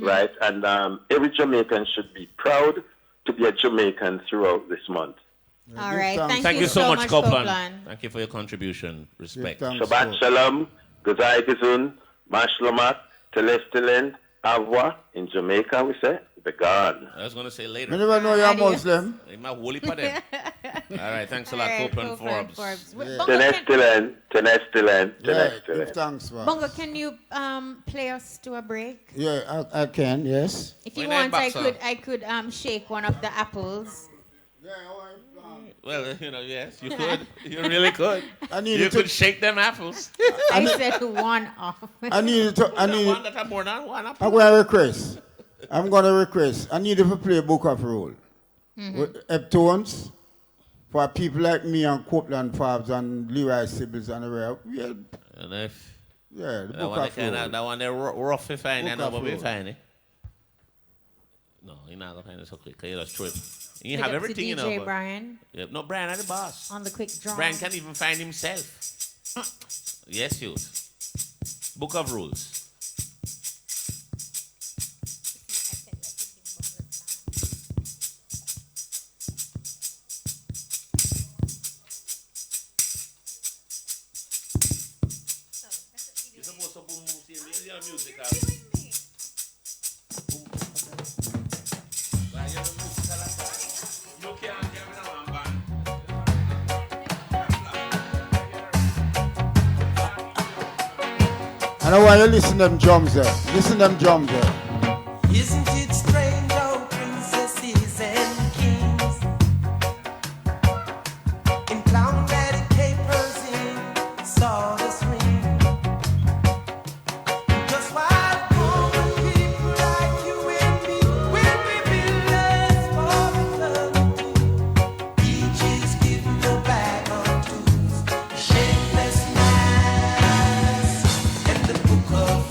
right? And every Jamaican should be proud to be a Jamaican throughout this month.
All right.
Thank you so much, Copeland. Thank you for your contribution. Respect.
Shabbat Shalom, Gazai Gizun, Mashlamat, Telestilen, Avwa. In Jamaica, we say, the God.
I was going to say later.
I never know you're Muslim.
My holy for them. All right, thanks a lot, Copeland Forbes.
Tenestilen.
Thanks, man.
Bongo, can you play us to a break?
Yeah, I can, yes.
If you want, I could shake one of the apples.
Well, yes, you could. You really could.
You
could shake them apples.
I said one off.
I need to.
One that have more than one apple.
I'm going to request. I need to play Book of Rule. With Heptones, for people like me and Copeland Forbes and Leroy Sibbles and the rest. The Book of Rule.
That one they're rough to find. I know, but we find it. No, you're not going to find it so quick. You just throw it. You have everything, you know.
DJ Brian.
Yeah, no, Brian is the boss.
On the quick draw.
Brian can't even find himself. Yes, you. Book of Rules. You're supposed to boom boom. See, your music.
And I want you to listen to them drums there. Isn't
it strange how princesses and kings in clown-headed capers in sawdust ring? Just why common people like you and me will be villains for eternity? Each is given a bag of tools, shameless mass, and the book of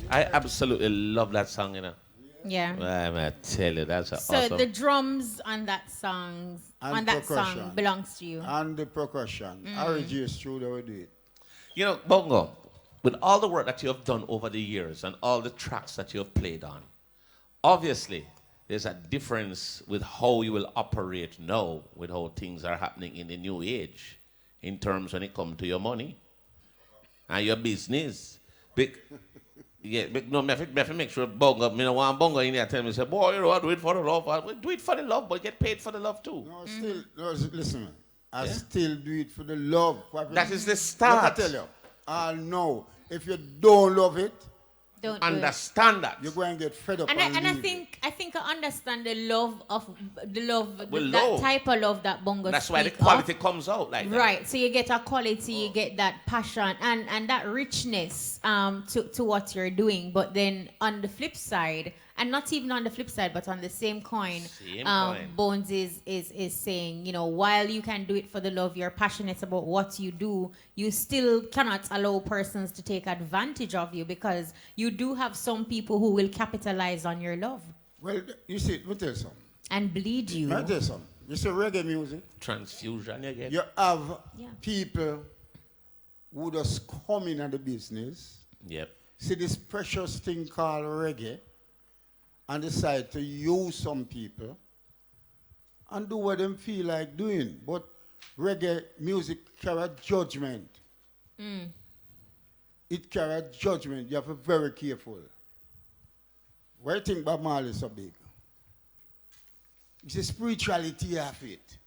I absolutely love that song, you know.
Yeah.
I tell you, that's awesome.
So the drums on that song belongs to you.
And the percussion. RG Studio will do it.
You know, Bongo, with all the work that you have done over the years and all the tracks that you have played on, obviously there's a difference with how you will operate now with how things are happening in the new age in terms when it comes to your money and your business. No, I have to make sure Bongo, I don't want Bongo in there tell me, say, boy, you know what, do it for the love. I do it for the love, but get paid for the love too.
Listen, man. I still do it for the love.
That is the start.
Look, I tell you, no, if you don't love it,
don't
understand that.
You're going to get fed up.
And I think I understand the love, that type of love that Bongo.
That's why the quality comes out like that.
Right. So you get a quality, you get that passion and that richness to what you're doing. But then on the flip side, and not even on the flip side, but on the same coin, Bones is saying, you know, while you can do it for the love, you're passionate about what you do, you still cannot allow persons to take advantage of you because you do have some people who will capitalize on your love.
Well, you see, let me tell you something.
And bleed you.
Let me tell you something. You see reggae music.
Transfusion again.
You have people who just come in the business.
Yep.
See this precious thing called reggae. and decide to use some people and do what them feel like doing. But reggae music carry judgment. It carry judgment. You have to be very careful. Why do you think Bob Marley is so big? It's the spirituality of it.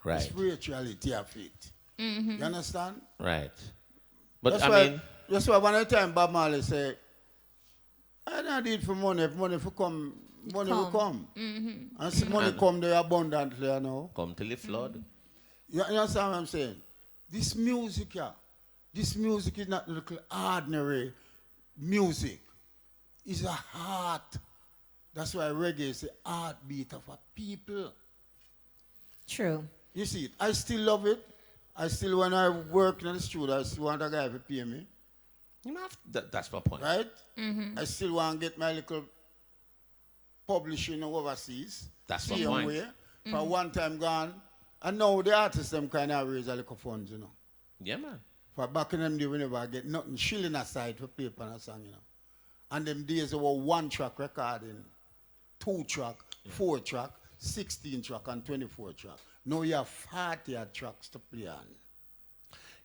Right.
The spirituality of it. You understand?
Right. But
that's why one time Bob Marley say, I don't need for money. If money for come, money will come. And see money come there abundantly, you know.
Come till the flood.
You understand what I'm saying? This music, this music is not little ordinary music. It's a heart. That's why reggae is the heartbeat of a people.
True.
You see it. I still love it. I still, when I work in the studio, I still want a guy to pay me.
You know, that's my point.
Right? I still want to get my little publishing overseas.
That's my point.
Way. For one time gone. And now the artists them kind of raise a little funds, you know.
Yeah, man.
For back in them days, whenever I get nothing, shilling aside for paper and a song, you know. And them days there were 1-track recording, 2-track, 4-track, 16-track, and 24-track. Now you have 40 tracks to play on.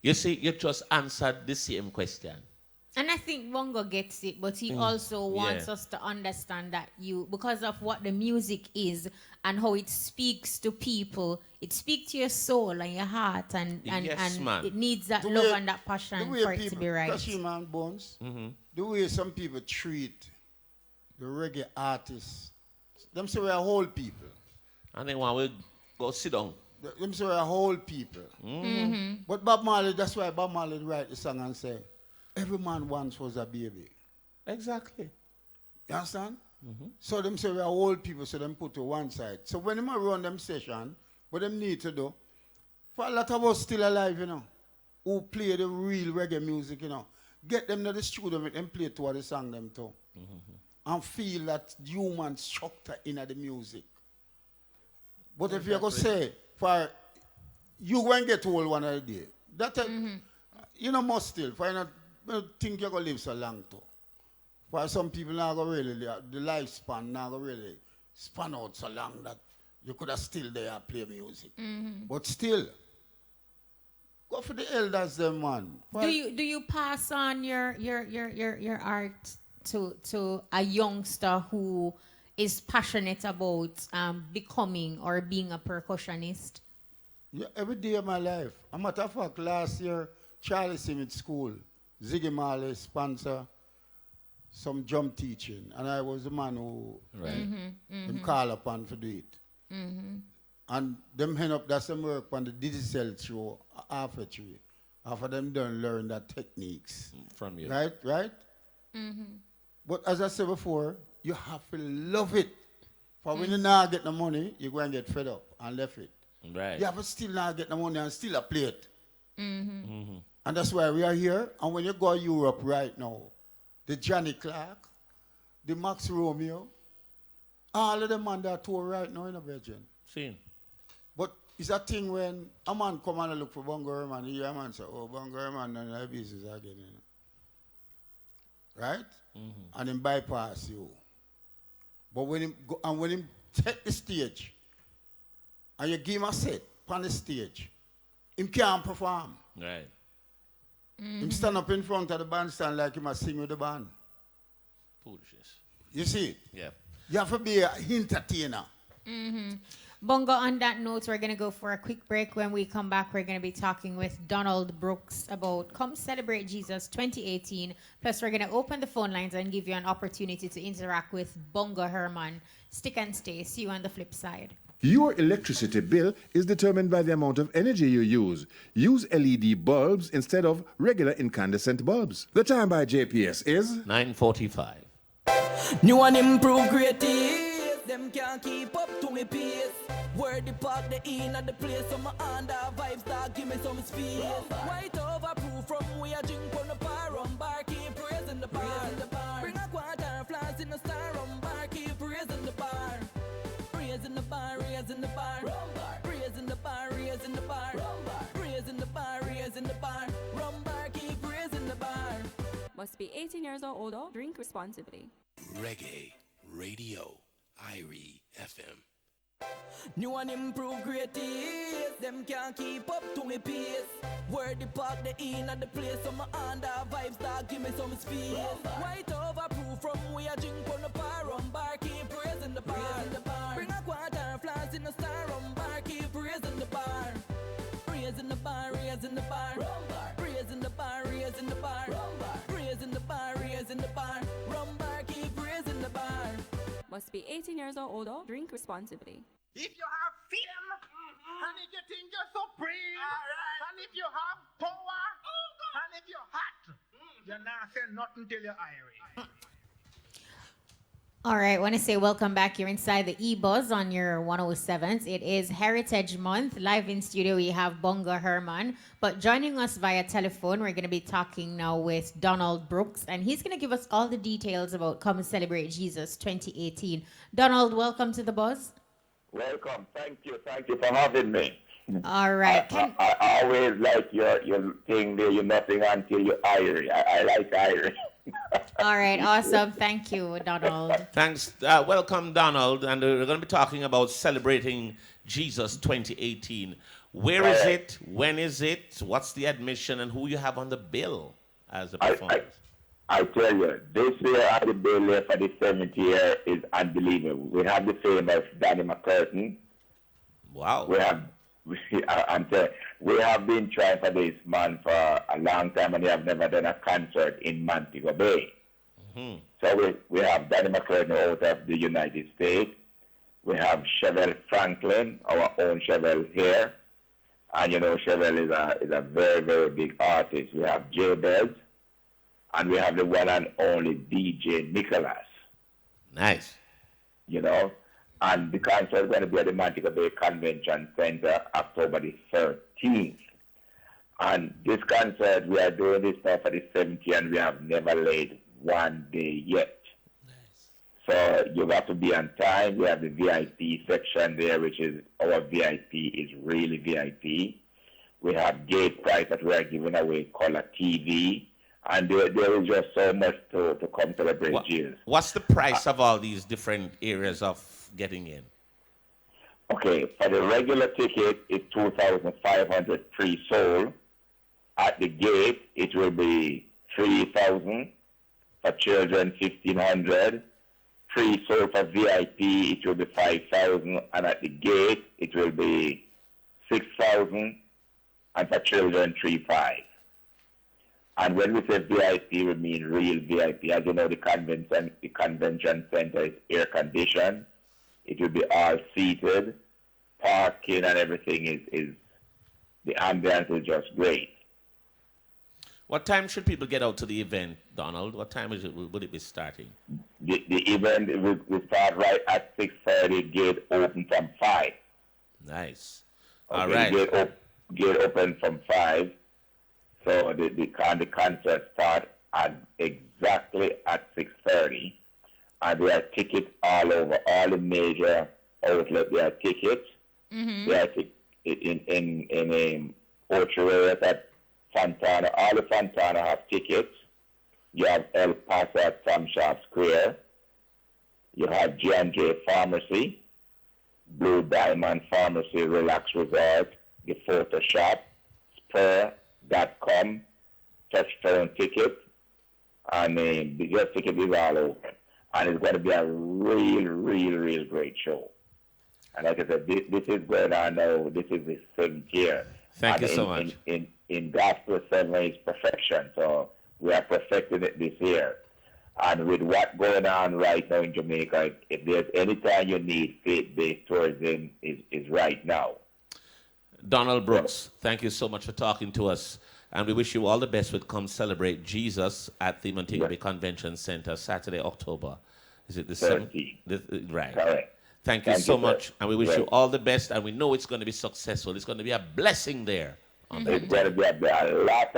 You see, you just answered the same question.
And I think Bongo gets it, but he also wants us to understand that because of what the music is and how it speaks to people, it speaks to your soul and your heart, and it needs that love and that passion for it to be right.
Kashima and Bones, the way some people treat the reggae artists, them say we're whole people.
And then when we go sit down.
Them say we're whole people. But Bob Marley, that's why Bob Marley write the song and say, every man once was a baby.
Exactly.
You understand? So them say we are old people, so them put to one side. So when them run them session, what them need to do, for a lot of us still alive, you know, who play the real reggae music, you know, get them to the studio and play to what they song them to. And feel that human structure in the music. But if you're going to say, for you go and get old one of the day, that you know, must still, for you not think you're going to live so long too. For some people now go really, the lifespan now go really span out so long that you could have still there play music. But still, go for the elders them, man.
Do you pass on your art to a youngster who is passionate about becoming or being a percussionist?
Yeah, every day of my life. As a matter of fact, last year, Charlie Simit School, Ziggy Marley sponsor some drum teaching, and I was the man who them call upon to do it. And them end up, that's them work on the digital show after three. After them done learn that techniques.
From you.
Right? But as I said before, you have to love it. For when you now get the money, you go and get fed up and left it.
Right.
You have to still now get the money and still play it. And that's why we are here. And when you go to Europe right now, the Johnny Clark, the Max Romeo, all of them on that tour right now in a virgin.
Seen.
But it's a thing when a man come and look for Bongo Herman, you hear a man say, oh, Bongo Herman and their business again. You know? Right? And him bypass you. But when him take the stage, and you give him a set on the stage, him can't perform.
Right.
Him stand up in front of the bandstand like him a sing with the band.
Foolishness.
You see it?
Yeah.
You have to be an entertainer.
Bongo, on that note, we're going to go for a quick break. When we come back, we're going to be talking with Donald Brooks about Come Celebrate Jesus 2018. Plus, we're going to open the phone lines and give you an opportunity to interact with Bongo Herman. Stick and stay. See you on the flip side.
Your electricity bill is determined by the amount of energy you use. Use LED bulbs instead of regular incandescent bulbs. The time by JPS is
9:45.
New and improved creative. Them can't keep up to me pace. Where the park, the in and the place. So my under vibes start give me some space. White overproof from we a drink on the bar. Rum bar, keep praising the bar. Bring a quarter flask in the star. Rum bar, keep praising the bar. Raising the bar, raising the bar. Rum bar. Raising the bar, raising the bar. Rum bar. Raising the bar, raising the bar. Rum bar, keep raising the bar.
Must be 18 years or older. Drink responsibly.
Reggae, Radio, Irie FM.
New and improved great is. Them can't keep up to me pace. Word the park, the in at the place. So my under vibes that give me some space. White overproof from we a drink on the bar. Rum bar, keep praising the bar. Bring a quarter flask in the star. Rum bar, keep praising the bar. Raising the bar, raising the bar. Raising the bar, raising the bar. Raising the bar, raising the bar. Rum bar, keep raising the bar.
Must be 18 years or older. Drink responsibly.
If you have freedom, and if you think you're supreme, and if you have power, and if you're hot, you're not saying nothing till you're irie.
All right, I want to say welcome back. You're inside the E-Buzz on your 107s. It is Heritage Month. Live in studio, we have Bongo Herman. But joining us via telephone, we're going to be talking now with Donald Brooks. And he's going to give us all the details about Come Celebrate Jesus 2018. Donald, welcome to the Buzz.
Welcome. Thank you for having me.
All right.
I always like your thing there, you're nothing until you're Irish. I like Irish.
All right, awesome. Thank you, Donald.
Thanks. Welcome, Donald. And we're going to be talking about celebrating Jesus 2018. Where is it? When is it? What's the admission? And who you have on the bill as a performer?
I tell you, this year on the bill for the 7th year is unbelievable. We have the famous Danny McCurtain.
Wow.
We have been trying for this man for a long time, and we have never done a concert in Montego Bay.
Mm-hmm.
So we have Danny McCurtain out of the United States. We have Chevelle Franklin, our own Chevelle here. And you know, Chevelle is a very, very big artist. We have Jabez. And we have the one and only DJ Nicholas.
Nice.
You know, and the concert is going to be at the Montego Bay Convention Center October the 13th. And this concert, we are doing this now for the 7th year, and we have never laid one day yet. Nice. So you got to be on time. We have the VIP section there, which is our VIP is really VIP. We have gate price that we are giving away, color TV. And there is just so much to come celebrate Jesus.
What's the price of all these different areas of getting in?
Okay, for the regular ticket, it's $2,500 pre-sold. At the gate, it will be $3,000. For children, $1,500. Pre-sold for VIP, it will be $5,000. And at the gate, it will be $6,000. And for children, $3,500. And when we say VIP, we mean real VIP. As you know, the convention center is air conditioned. It will be all seated. Parking and everything is the ambience is just great.
What time should people get out to the event, Donald? What time would it be starting?
The event will start right at 6:30. Gate open from 5.
Nice.
Okay,
all right.
Gate open from 5. So the concert starts exactly at 6:30. And there are tickets all over, all the major outlets. There are tickets. Mm-hmm. There are in Orchard at Fontana. All the Fontana have tickets. You have El Paso at Sam Sharp Square. You have G&J Pharmacy, Blue Diamond Pharmacy, Relax Resort, the Photo Shop, Spur.com, Touchstone Ticket, and the ticket is all open. And it's going to be a real great show. And like I said, this is going on now. This is the 7th year.
Thank you so much.
In Gospel 7 is perfection. So we are perfecting it this year. And with what's going on right now in Jamaica, if there's any time you need faith-based tourism, is right now.
Donald Brooks, thank you so much for talking to us. And we wish you all the best with Come Celebrate Jesus at the Montego Bay Convention Center, Saturday, October. Is it the 7th? Right.
Correct.
Thank you so much. And we wish you all the best. And we know it's going to be successful. It's going to be a blessing there.
It's going to be a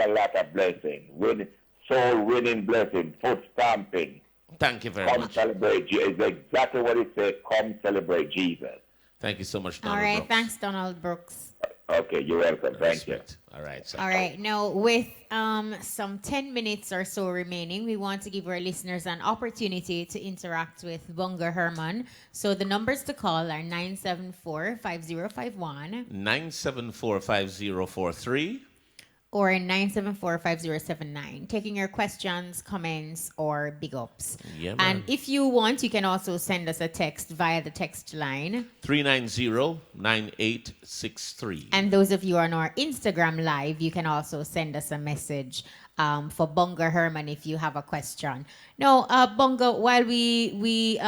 lot of blessing. Soul-winning blessing. Foot stamping.
Thank you very
much.
much.
Come celebrate Jesus. It's exactly what it said. Come celebrate Jesus.
Thank you so much, Donald
All right.
Brooks.
Thanks, Donald Brooks.
Okay, you're welcome. Thank you.
Respect. All right, sir.
All right. Now, with some 10 minutes or so remaining, we want to give our listeners an opportunity to interact with Bongo Herman. So the numbers to call are 974-5051
974-5043
or 974-5079. Taking your questions, comments, or big ups.
Yeah,
And
man.
if you want, you can also send us a text via the text line.
390-9863.
And those of you on our Instagram live, you can also send us a message for Bongo Herman if you have a question. Now, Bongo, while we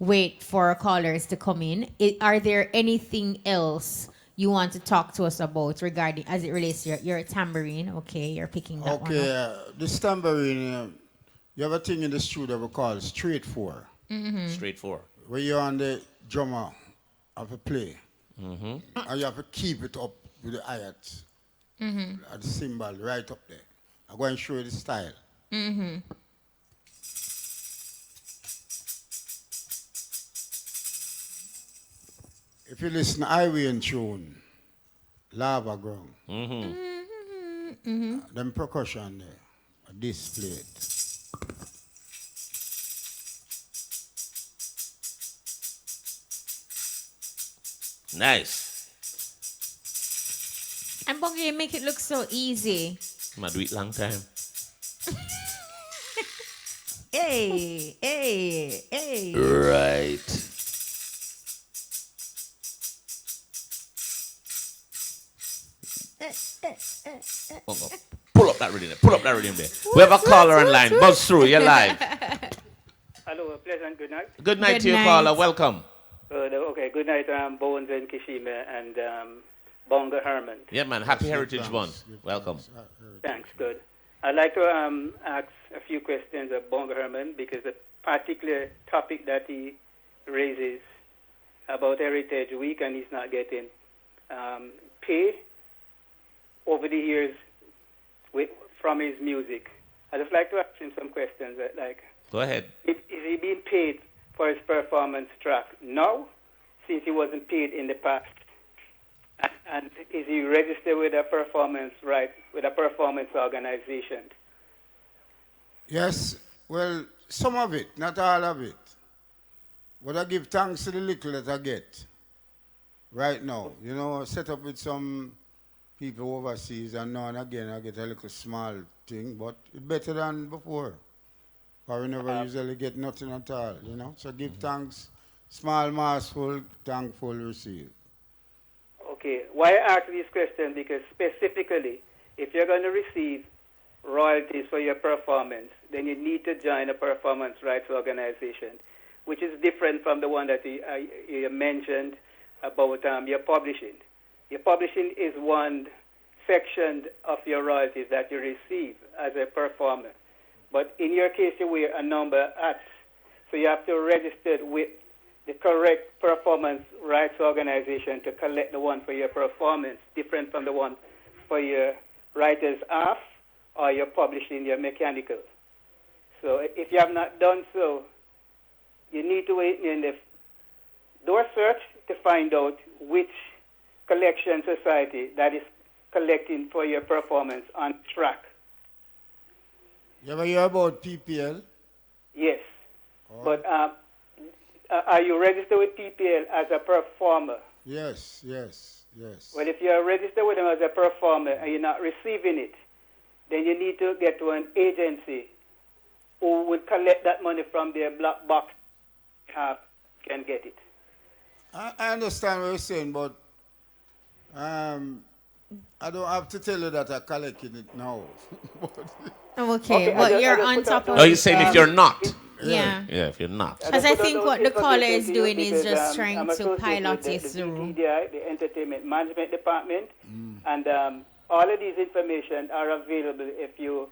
wait for callers to come in, are there anything else you want to talk to us about regarding as it relates to your tambourine? Okay, you're picking that one up.
This tambourine, you have a thing in the studio we call straight four.
Straight four.
Where you're on the drummer have to play.
Mm-hmm.
And you have to keep it up with the hi-hat. At the cymbal right up there. I'm going to show you the style. If you listen to highway and tune, lava ground, them percussion there are displayed.
Nice.
And Bongo, you make it look so easy.
I'm going to do it long time.
Hey, hey, hey.
Right. Bongo. Pull up that rhythm there. Pull up that rhythm there. We have a caller online. Buzz through. You're live.
Hello, pleasant good night.
Good night
Good
to you,
night.
caller. Welcome.
Okay, good night, Bones and Kishima and Bongo Herman.
Yeah, man. Happy Heritage Month. Welcome.
Thanks, good. I'd like to ask a few questions of Bongo Herman because the particular topic that he raises about Heritage Week and he's not getting pay over the years from his music. I'd just like to ask him some questions.
Go ahead.
Is he being paid for his performance track now, since he wasn't paid in the past? And is he registered with a performance organization?
Yes, well, some of it, not all of it. But I give thanks to the little that I get right now. You know, I set up with some people overseas, and now and again I get a little small thing, but it's better than before. Or we never usually get nothing at all, you know. So give thanks, small, massful, thankful, receive.
Okay, why I ask this question? Because specifically, if you're going to receive royalties for your performance, then you need to join a performance rights organization, which is different from the one that you mentioned about your publishing. Your publishing is one section of your royalties that you receive as a performer. But in your case, you wear a number of hats, so you have to register with the correct performance rights organization to collect the one for your performance, different from the one for your writer's half or your publishing, your mechanical. So if you have not done so, you need to wait in the door search to find out which collection society that is collecting for your performance on track.
You ever hear about PPL?
Yes. But are you registered with PPL as a performer?
Yes.
Well, if you are registered with them as a performer and you're not receiving it, then you need to get to an agency who will collect that money from their black box can get it.
I understand what you're saying, but I don't have to tell you that I'm collecting it now.
Okay, but you're on top of
Oh, you're saying if you're not?
Yeah.
Yeah, if you're not.
Because I think what the caller is doing is just trying to pilot you
the
through.
DDI, the Entertainment Management Department, and all of these information are available if you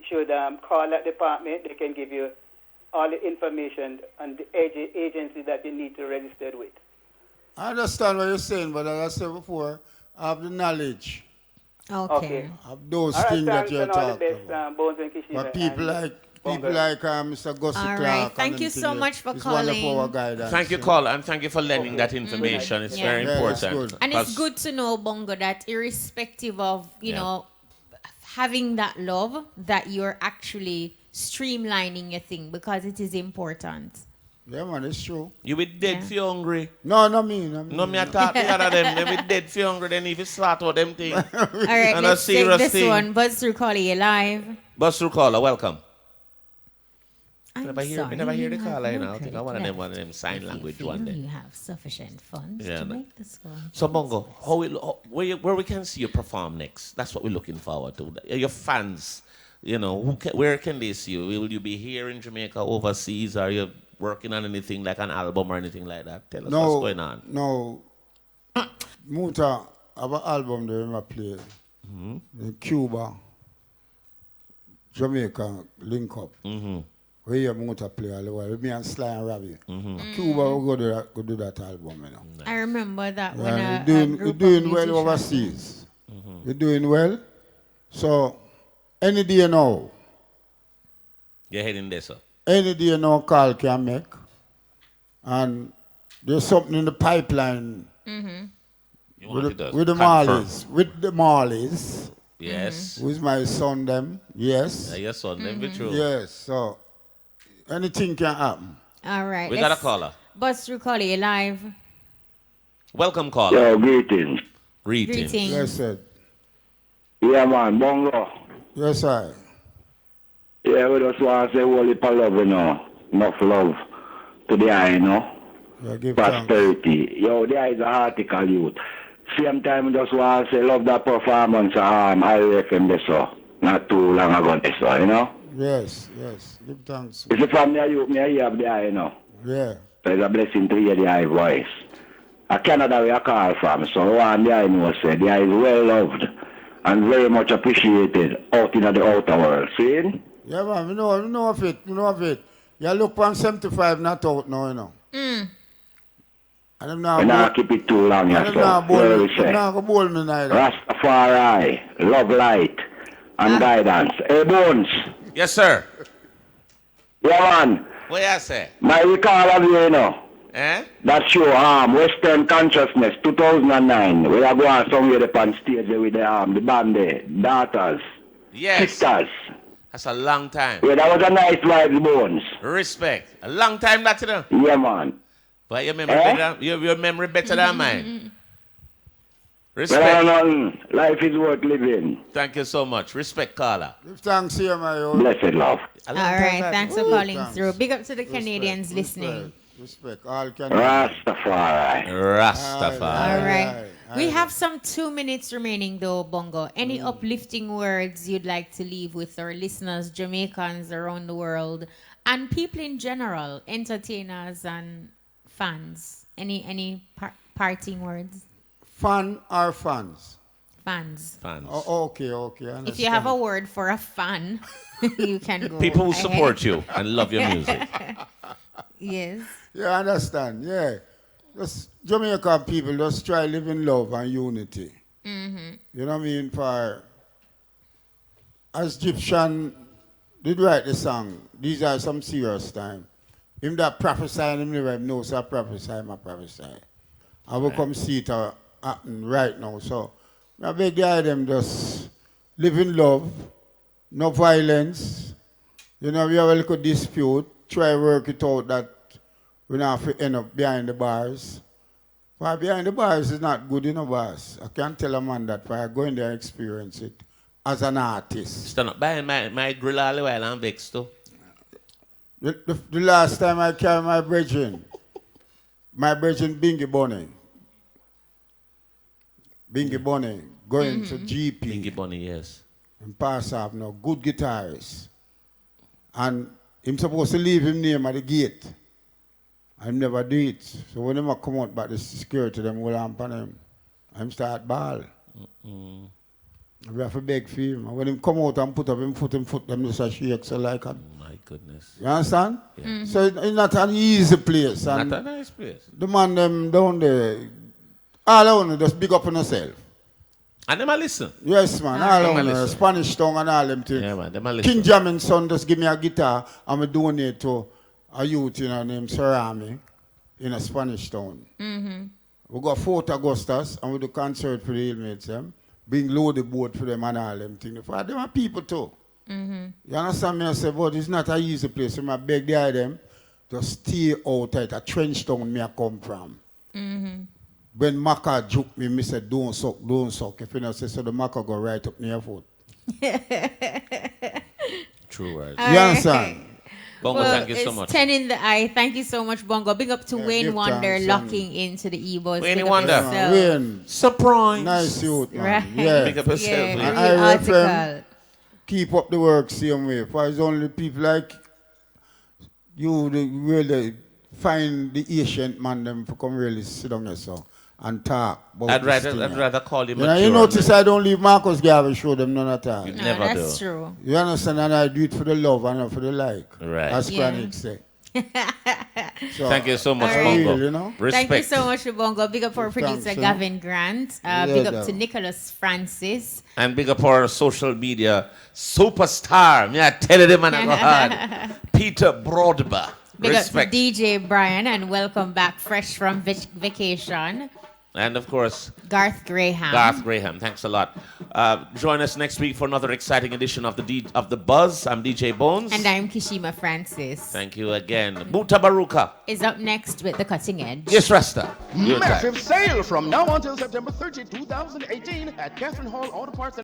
should call that department. They can give you all the information on the agency that you need to register with.
I understand what you're saying, but as I said before, I have the knowledge
Okay.
of those
All right,
things that
thanks
you're
and all the
talking
best,
about.
Bones and Kishima,
But people
and
like People like Mr. Gussie
All
Clark.
right.
and
Thank
them
you
thing
so
there.
much for
It's
calling.
one of our guidance.
Thank you, caller, and thank you for lending that information. It's very
that's
important.
good.
And it's
'Cause-
good to know, Bongo, that irrespective of, you know, having that love, that you're actually streamlining your thing because it is important.
Yeah, man, it's true.
You be dead if you're hungry.
No, not me.
No, me attack the other them. They be dead if you're hungry. Then if you start out them thing.
All right,
and
let's
a
take
serious
this
thing.
one. Buzz through caller, you live.
Bus through caller, welcome.
I'm
never hear
sorry,
the
you have
caller, you
no
know. I think I
credit
one of them sign
If you
language
feel
one day.
You have sufficient funds
Yeah,
to
no.
make this one.
So Bongo, where we can see you perform next? That's what we're looking forward to. Your fans, you know, where can they see you? Will you be here in Jamaica, overseas? Are you working on anything like an album or anything like that? Tell us what's going on.
No, Muta have an album they I play. In Cuba, Jamaica, link up. Where you Muta play all the while. Me and Sly and Ravi. Cuba we go do that album, you know.
I remember that when
And
a
we're
group
doing
of
well
musicians-
overseas. We're doing well. So any day now,
You're heading there, sir.
any day now call can make. And there's something in the pipeline
You want
with
it
the, with the
confirm.
Marleys. With the Marleys.
Yes.
With my son them. Yes.
Your son, them be true.
Yes. So anything can happen.
All right.
We got a
let's
caller.
Buzz through caller, you live.
Welcome, caller.
Yo, greetings.
Greetings.
Yes, sir.
Yeah, man, Bongo.
Yes, sir.
Yeah, we just want to say whole heap of love, you know. Enough love to the eye, you know.
Yeah, give
Prosperity. Yo, the eye is a article youth. Same time, we just want to say love that performance I reckon this so. Not too long ago this so, you know.
Yes, yes. Give thanks.
It's from me, you have the eye, you know.
Yeah.
So it's a blessing to hear the eye voice. Canada we are call from, so one the eye know say the eye is well loved and very much appreciated out in the outer world. See?
Yeah, man, we know of it. You look from 75 not out now, you know. And them
We not keep it too long, yeah, so. Where we say?
Go bowl me neither.
Rastafari, love light, and guidance. Hey, Bones.
Yes, sir.
Yeah, man.
What you say?
My recall of you know.
Eh?
That show, Western Consciousness, 2009. We are going somewhere upon stage there with the band there, daughters,
Yes.
sisters.
That's a long time.
Yeah, that was a nice vibe, Bones.
Respect. A long time that, you know.
Yeah, man.
But your memory better, your memory better than mine. Respect.
Well, nothing. Life is worth living.
Thank you so much. Respect, caller.
Give thanks here, my old.
Blessed love.
All right. Thanks for calling through. Big up to the Canadians listening.
Respect. All can.
Rastafari.
Rastafari.
All right. We have some 2 minutes remaining though, Bongo. Any uplifting words you'd like to leave with our listeners, Jamaicans around the world, and people in general, entertainers and fans? Any parting words?
Fan or fans?
Fans.
Fans.
Oh, okay.
If you have a word for a fan, you can go.
People who
ahead.
support you and love your music.
Yes.
Yeah, I understand. Yeah. Just Jamaican people just try live in love and unity. You know what I mean? For as Egyptian did write the song, these are some serious time. Him that prophesy and him never knows I prophesy, I prophesy. I will come see it happen right now. So I beg them just live in love, no violence. You know, we have a little dispute, try work it out that we don't have to end up behind the bars. But behind the bars is not good, you know, boss. I can't tell a man that, but I go in there and experience it as an artist.
Stand up behind my grill all the while and vex too.
The last time I carried my brethren Bingy Bonnie, going to GP.
Bingy Bonnie, yes.
And pass off now, good guitarist. And him supposed to leave him name at the gate. I never do it. So when him come out back, the security, them will lamp on him. I'm start ball. We have to beg for him. And when him come out and put up him foot, them just shake so like a...
My goodness.
You understand?
Yeah.
So it's not an easy place. And
Not a nice place.
the man them down there, all I want to just big up on yourself.
And them a listen.
Yes, man. All of them, Spanish tongue and all them things.
Yeah, man. Them a listen.
King Jamin's son just give me a guitar and I donate to a youth named Sarami in a Spanish town. We got 4th Augustus and we do concert for the inmates. Bring load the boat for them and all them things. For them are people too. You understand me? I say, but it's not an easy place. So I beg the them to stay out at a trench town me I come from. When Maka juke me, I said, don't suck, don't suck. If you know, say, so the Maka go right up near your foot.
True words.
You understand?
Bongo, thank you so much.
10 in the eye. Thank you so much, Bongo. Big up to Wayne Wonder locking into the E-boys.
Wayne Wonder.
Wayne.
Surprise.
Nice youth, man.
Right.
Yeah.
Big up yourself.
And
real
I
article.
Keep up the work same way. For it's only people like you that really find the Asian man them to come really sit down there so and talk about
I'd
this thing,
rather call you
know,
mature.
you notice I don't leave Marcus Garvey show them none at all.
You never do.
That's true.
You understand? And I do it for the love and not for the like.
Right.
As Chronic say. So,
thank you so much,
All right.
Bongo.
You know?
Respect.
Thank you so much, Bongo. Big up for
Thanks,
producer Gavin Grant.
Yeah,
Big up
though.
to Nicholas Francis.
And big up our social media superstar. Me I tell you, man, I go hard. Peter Broadba.
Big
Respect.
up to DJ Brian and welcome back fresh from vacation.
And of course,
Garth Graham.
Garth Graham. Thanks a lot. Join us next week for another exciting edition of the Buzz. I'm DJ Bones.
And I'm Kishima Francis.
Thank you again. Buta Baruka
Is up next with the cutting edge.
Yes, Rasta. Your time.
Massive sale from now until September 30, 2018 at Catherine Hall Auto Parts.